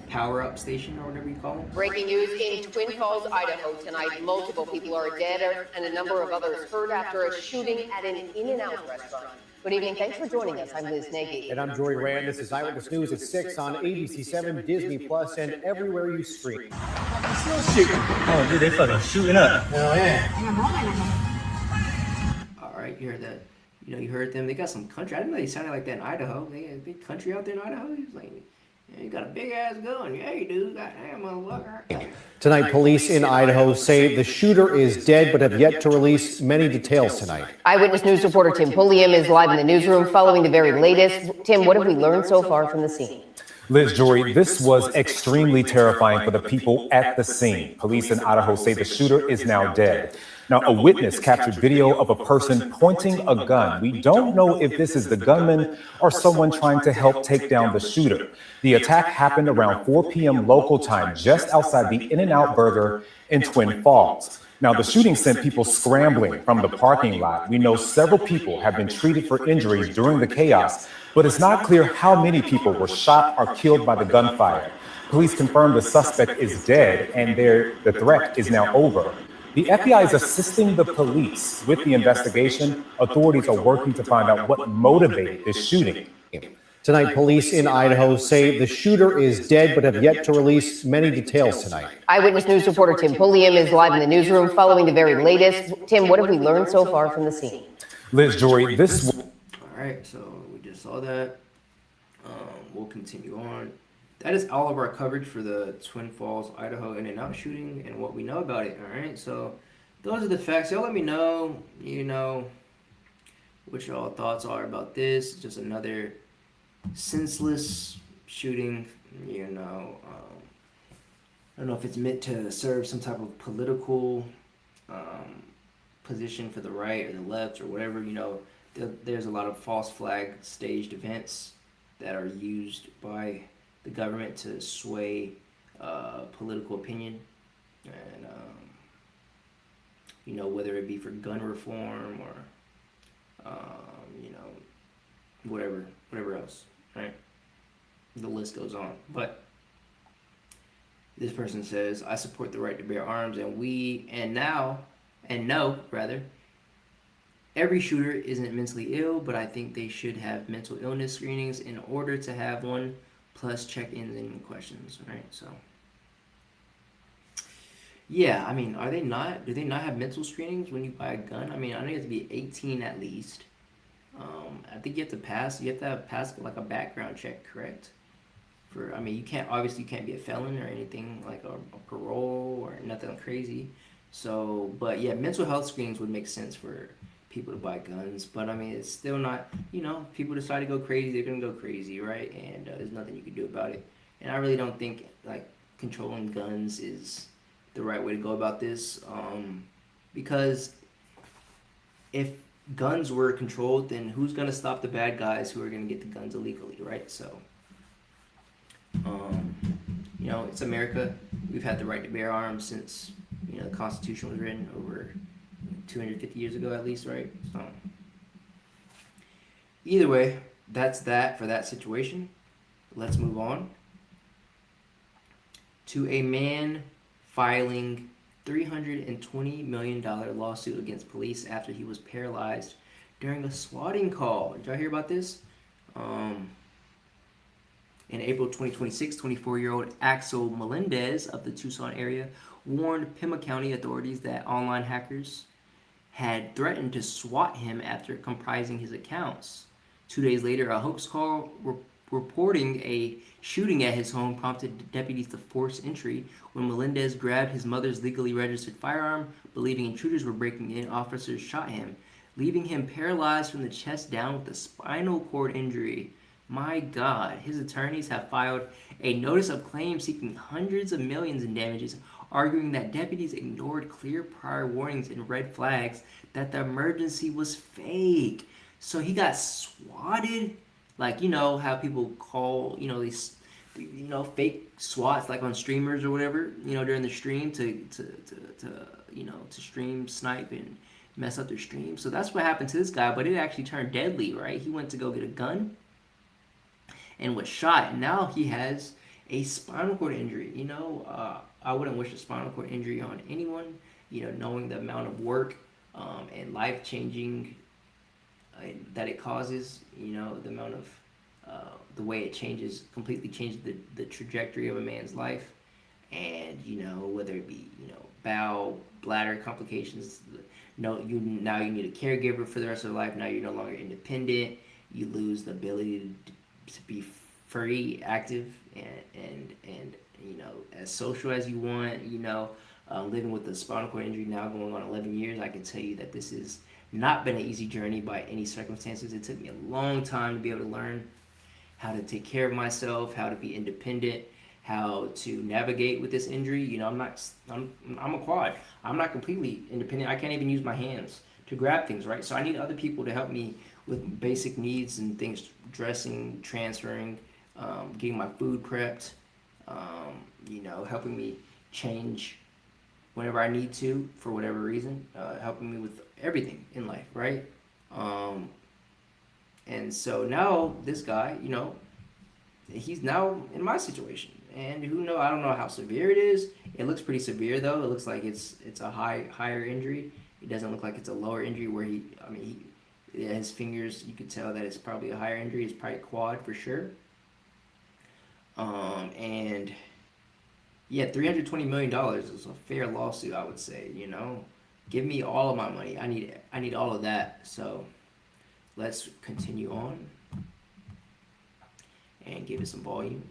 power-up station or whatever you call it. Breaking news in Twin Falls, Idaho tonight. Multiple people are dead and a number of others hurt after a shooting at an In-N-Out restaurant. Good evening. Thanks for joining us. I'm Liz Nagy. And I'm Jory Rand. This is Eyewitness News at 6 on ABC7, Disney Plus, and everywhere you stream. Oh, dude, they fucking shooting up. Hell yeah. All right, you heard that. You heard them. They got some country. I didn't know they sounded like that in Idaho. They got big country out there in Idaho. He was like, yeah, you got a big ass gun. Yeah, you do. Goddamn, motherfucker. Tonight, police in Idaho say the shooter is dead, but have yet to release many details tonight. Eyewitness News reporter Tim Pulliam is live in the newsroom following the very latest. Tim, what have we learned so far from the scene? Liz, Jory, this was extremely terrifying for the people at the scene. Police in Idaho say the shooter is now dead. Now, a witness captured video of a person pointing a gun. We don't know if this is the gunman or someone trying to help take down the shooter. The attack happened around 4 p.m. local time, just outside the In-N-Out burger in Twin Falls. Now, the shooting sent people scrambling from the parking lot. We know several people have been treated for injuries during the chaos, but it's not clear how many people were shot or killed by the gunfire. Police confirmed the suspect is dead and the threat is now over. The FBI is assisting the police with the investigation. Authorities are working to find out what motivated this shooting. Tonight, police in Idaho say the shooter is dead, but have yet to release many details tonight. Eyewitness News reporter Tim Pulliam is live in the newsroom following the very latest. Tim, what have we learned so far from the scene? Liz, Jory, this... All right, so we just saw that. We'll continue on. That is all of our coverage for the Twin Falls, Idaho In-N-Out shooting and what we know about it. All right, so those are the facts. Y'all let me know, what y'all thoughts are about this. Just another senseless shooting, I don't know if it's meant to serve some type of political position for the right or the left or whatever, there's a lot of false flag staged events that are used by the government to sway political opinion, and you know, whether it be for gun reform or you know, whatever else, right? The list goes on. But this person says, I support the right to bear arms, and no, every shooter isn't mentally ill, but I think they should have mental illness screenings in order to have one, plus check-ins and questions, right? So, yeah, I mean, do they not have mental screenings when you buy a gun? I mean, I know you have to be 18 at least. I think you have to pass like a background check, correct? I mean, you can't be a felon or anything like a parole or nothing crazy. So, but yeah, mental health screenings would make sense for people to buy guns. But I mean, it's still not, you know, people decide to go crazy, they're going to go crazy, right? And there's nothing you can do about it. And I really don't think like controlling guns is the right way to go about this. Because if guns were controlled, then who's going to stop the bad guys who are going to get the guns illegally, right? So, you know, it's America. We've had the right to bear arms since, you know, the Constitution was written over 250 years ago at least, right? So, either way, that's that for that situation. Let's move on to a man filing $320 million lawsuit against police after he was paralyzed during a swatting call. Did y'all hear about this? In April 2026, 24-year-old Axel Melendez of the Tucson area warned Pima County authorities that online hackers had threatened to swat him after comprising his accounts. 2 days later, a hoax call reporting a shooting at his home prompted deputies to force entry. When Melendez grabbed his mother's legally registered firearm, believing intruders were breaking in, officers shot him, leaving him paralyzed from the chest down with a spinal cord injury. My God, his attorneys have filed a notice of claim seeking hundreds of millions in damages, arguing that deputies ignored clear prior warnings and red flags that the emergency was fake. So he got swatted, like, you know, how people call, you know, these, you know, fake swats, like on streamers or whatever, you know, during the stream to you know, to stream snipe and mess up their stream. So that's what happened to this guy, but it actually turned deadly, right? He went to go get a gun and was shot, and now he has a spinal cord injury. You know, I wouldn't wish a spinal cord injury on anyone, you know, knowing the amount of work and life-changing that it causes, you know, the amount of the way it completely changes the trajectory of a man's life. And, you know, whether it be, you know, bowel, bladder complications, now you need a caregiver for the rest of your life. Now you're no longer independent. You lose the ability to be free, active, and you know, as social as you want. You know, living with a spinal cord injury now going on 11 years, I can tell you that this has not been an easy journey by any circumstances. It took me a long time to be able to learn how to take care of myself, how to be independent, how to navigate with this injury. You know, I'm a quad. I'm not completely independent. I can't even use my hands to grab things, right? So I need other people to help me with basic needs and things, dressing, transferring, getting my food prepped, you know, helping me change whenever I need to for whatever reason, helping me with everything in life, right? And so now this guy, you know, he's now in my situation, and I don't know how severe it is. It looks pretty severe though. It looks like it's a higher injury. It doesn't look like it's a lower injury where his fingers, you could tell that it's probably a higher injury. It's probably quad for sure. And yeah, $320 million is a fair lawsuit, I would say. You know, give me all of my money. I need all of that. So let's continue on and give it some volume.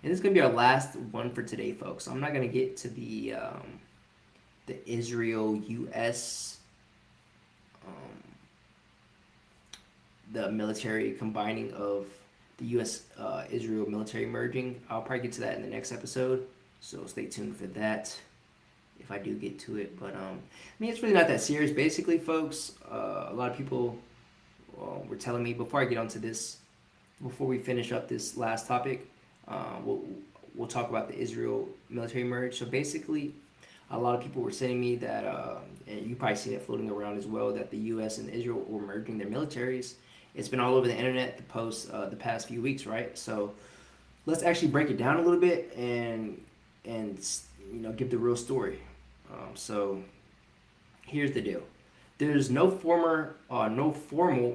And this is gonna be our last one for today, folks. So I'm not gonna get to the Israel-U.S. The military combining of the U.S.-Israel military merging. I'll probably get to that in the next episode, so stay tuned for that if I do get to it. But I mean, it's really not that serious. Basically, folks, a lot of people were telling me before I get onto this, before we finish up this last topic, we'll talk about the Israel military merge. So basically, a lot of people were saying to me that, and you probably seen it floating around as well, that the U.S. and Israel were merging their militaries. It's been all over the internet, the posts, the past few weeks, right? So let's actually break it down a little bit and give the real story. So here's the deal. There's no formal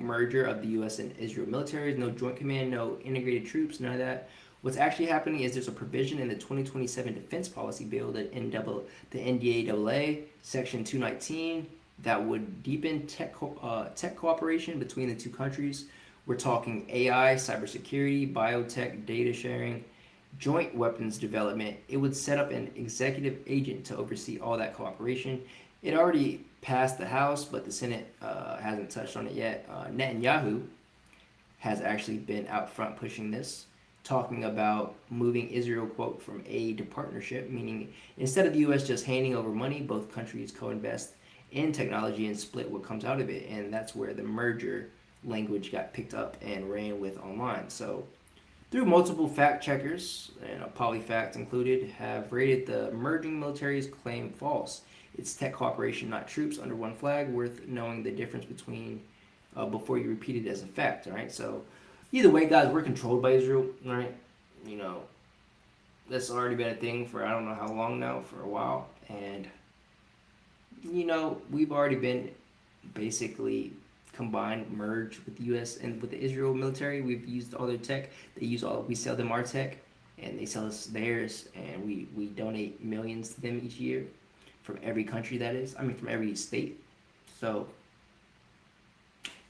merger of the U.S. and Israel militaries, no joint command, no integrated troops, none of that. What's actually happening is there's a provision in the 2027 Defense Policy Bill, the NDAA, Section 219, that would deepen tech cooperation between the two countries. We're talking AI, cybersecurity, biotech, data sharing, joint weapons development. It would set up an executive agent to oversee all that cooperation. It already passed the House, but the Senate hasn't touched on it yet. Netanyahu has actually been out front pushing this, talking about moving Israel, quote, from aid to partnership, meaning instead of the U.S. just handing over money, both countries co-invest in technology and split what comes out of it. And that's where the merger language got picked up and ran with online. So through multiple fact checkers, and PolyFact included, have rated the merging militaries' claim false. It's tech cooperation, not troops under one flag, worth knowing the difference between before you repeat it as a fact, all right? So either way, guys, we're controlled by Israel, right? That's already been a thing for I don't know how long now, for a while. And, we've already been basically combined, merged with the U.S. and with the Israel military. We've used all their tech. We sell them our tech, and they sell us theirs, and we donate millions to them each year. From every country, that is. From every state. So,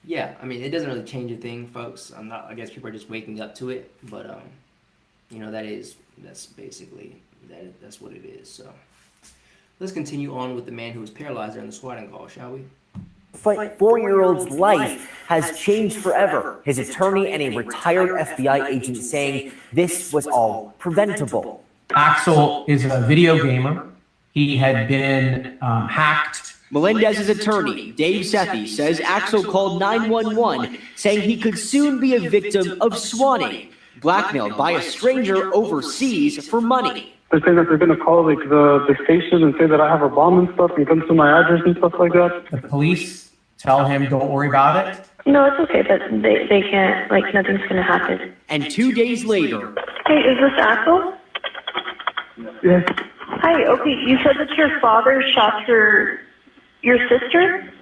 yeah, it doesn't really change a thing, folks. I guess people are just waking up to it. But, that's basically, that's what it is. So, let's continue on with the man who was paralyzed during the swatting call, shall we? 4-year-old's life has changed forever. His attorney and a retired FBI agent saying this was all preventable. Axel is a video gamer. He had been hacked. Melendez's attorney, Dave Sethi, says Axel called 911 saying he could soon be a victim of swatting, blackmailed by a stranger overseas for money. They're saying that they're going to call the station and say that I have a bomb and stuff and come to my address and stuff like that. The police tell him, don't worry about it. No, it's okay, but they can't, nothing's going to happen. And 2 days later... Hey, is this Axel? Yes. Hi, okay, you said that your father shot your sister?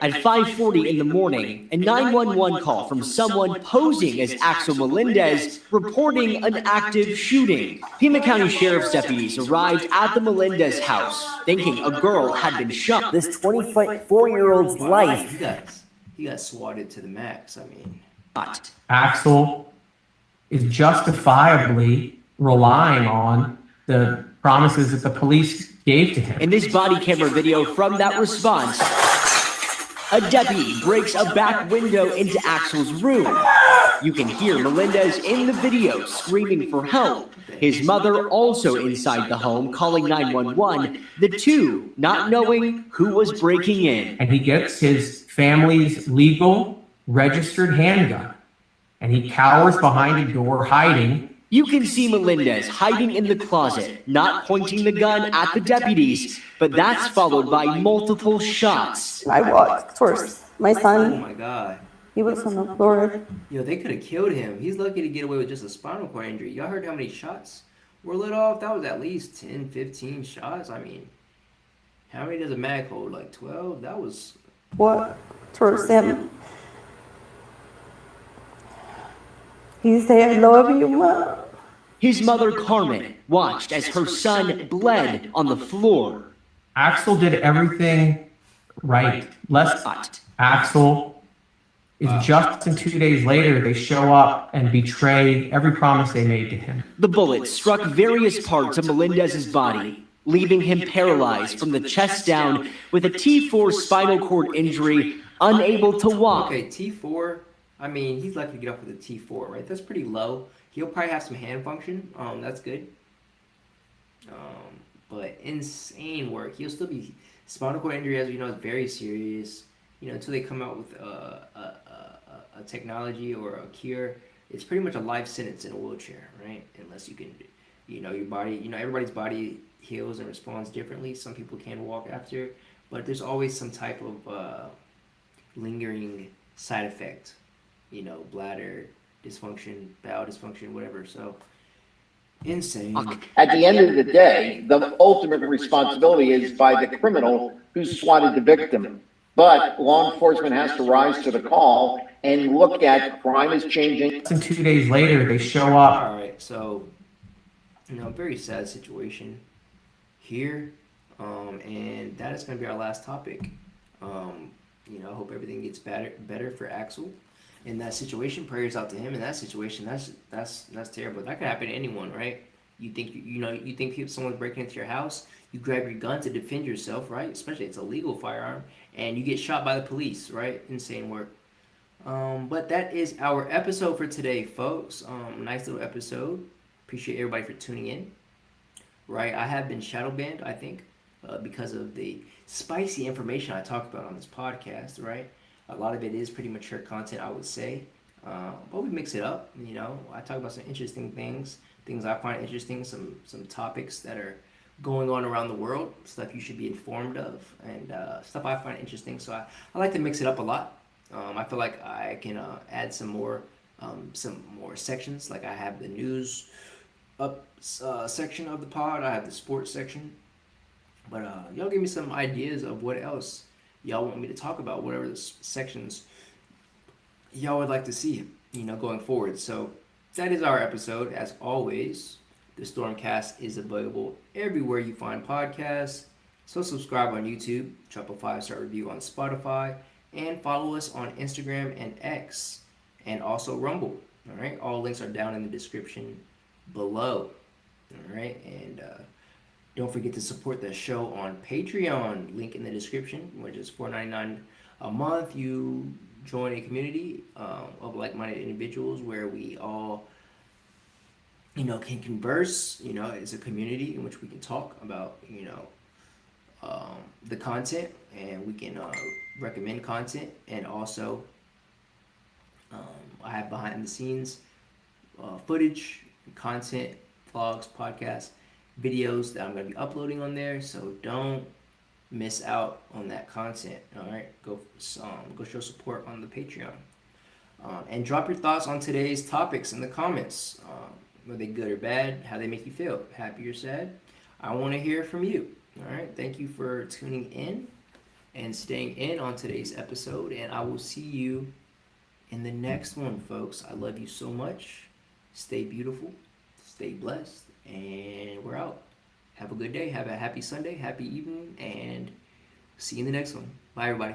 At 5:40 in the morning, a 911 call from someone posing as Axel Melendez reporting an active shooting. Pima County Sheriff's deputies arrived at the Melendez house, thinking a girl had been shot. This 24-year-old's life. He got swatted to the max, Axel is justifiably relying on the promises that the police gave to him. In this body camera video from that response, a deputy breaks a back window into Axel's room. You can hear Melendez in the video screaming for help. His mother also inside the home calling 911, the two not knowing who was breaking in. And he gets his family's legal registered handgun and he cowers behind a door hiding. You can see Melendez hiding in the closet, not pointing the gun at the deputies, but that's followed by multiple shots. I walked towards my son. Oh my God. He was on the floor. Yo, they could have killed him. He's lucky to get away with just a spinal cord injury. Y'all heard how many shots were lit off? That was at least 10, 15 shots. How many does a mag hold? 12? That was... What? Towards him. He said, I love you, Mom. His mother, Carmen, watched as her son bled on the floor. Axel did everything right. Axel is just in 2 days later, they show up and betray every promise they made to him. The bullet struck various parts of Melendez's body, leaving him paralyzed from the chest down with a T4 spinal cord injury, unable to walk. Okay, T4... he's lucky to get up with a T4, right? That's pretty low. He'll probably have some hand function. That's good. But insane work. He'll still be... Spinal cord injury, as we know, is very serious. until they come out with a technology or a cure, it's pretty much a life sentence in a wheelchair, right? Unless you can, your body, everybody's body heals and responds differently. Some people can walk after, but there's always some type of lingering side effect, bladder dysfunction, bowel dysfunction, whatever. So insane. At the end of the day, the ultimate responsibility is by the criminal who swatted the victim. But law enforcement has to rise to the call and look at crime is changing. And 2 days later, they show up. All right, so very sad situation here, and that is going to be our last topic. I hope everything gets better for Axel in that situation. Prayers out to him in that situation. That's terrible. That could happen to anyone, right? You think you think someone's breaking into your house, you grab your gun to defend yourself, right? Especially it's a legal firearm, and you get shot by the police, right? Insane work. But that is our episode for today, folks. Nice little episode. Appreciate everybody for tuning in. Right, I have been shadow banned, I think, because of the spicy information I talk about on this podcast. Right, a lot of it is pretty mature content, I would say, but we mix it up. I talk about some interesting things I find interesting, some topics that are going on around the world, stuff you should be informed of, and stuff I find interesting. So I like to mix it up a lot. I feel like I can add some more sections. Like I have the news up section of the pod. I have the sports section. But y'all give me some ideas of what else y'all want me to talk about, whatever the sections y'all would like to see, going forward. So that is our episode. As always, the StormCast is available everywhere you find podcasts. So subscribe on YouTube, drop a 5-star review on Spotify, and follow us on Instagram and X, and also Rumble. All right, all links are down in the description below. All right, and don't forget to support the show on Patreon. Link in the description, which is $4.99 a month. You join a community of like-minded individuals where we all, can converse. It's a community in which we can talk about, the content, and we can recommend content, and also I have behind the scenes footage, content, vlogs, podcasts, videos that I'm going to be uploading on there, so don't miss out on that content. All right, go show support on the Patreon, and drop your thoughts on today's topics in the comments. Were they good or bad? How they make you feel? Happy or sad? I want to hear from you. All right, thank you for tuning in and staying in on today's episode, and I will see you in the next one, folks. I love you so much. Stay beautiful, stay blessed, and we're out. Have a good day. Have a happy Sunday, happy evening, and see you in the next one. Bye, everybody.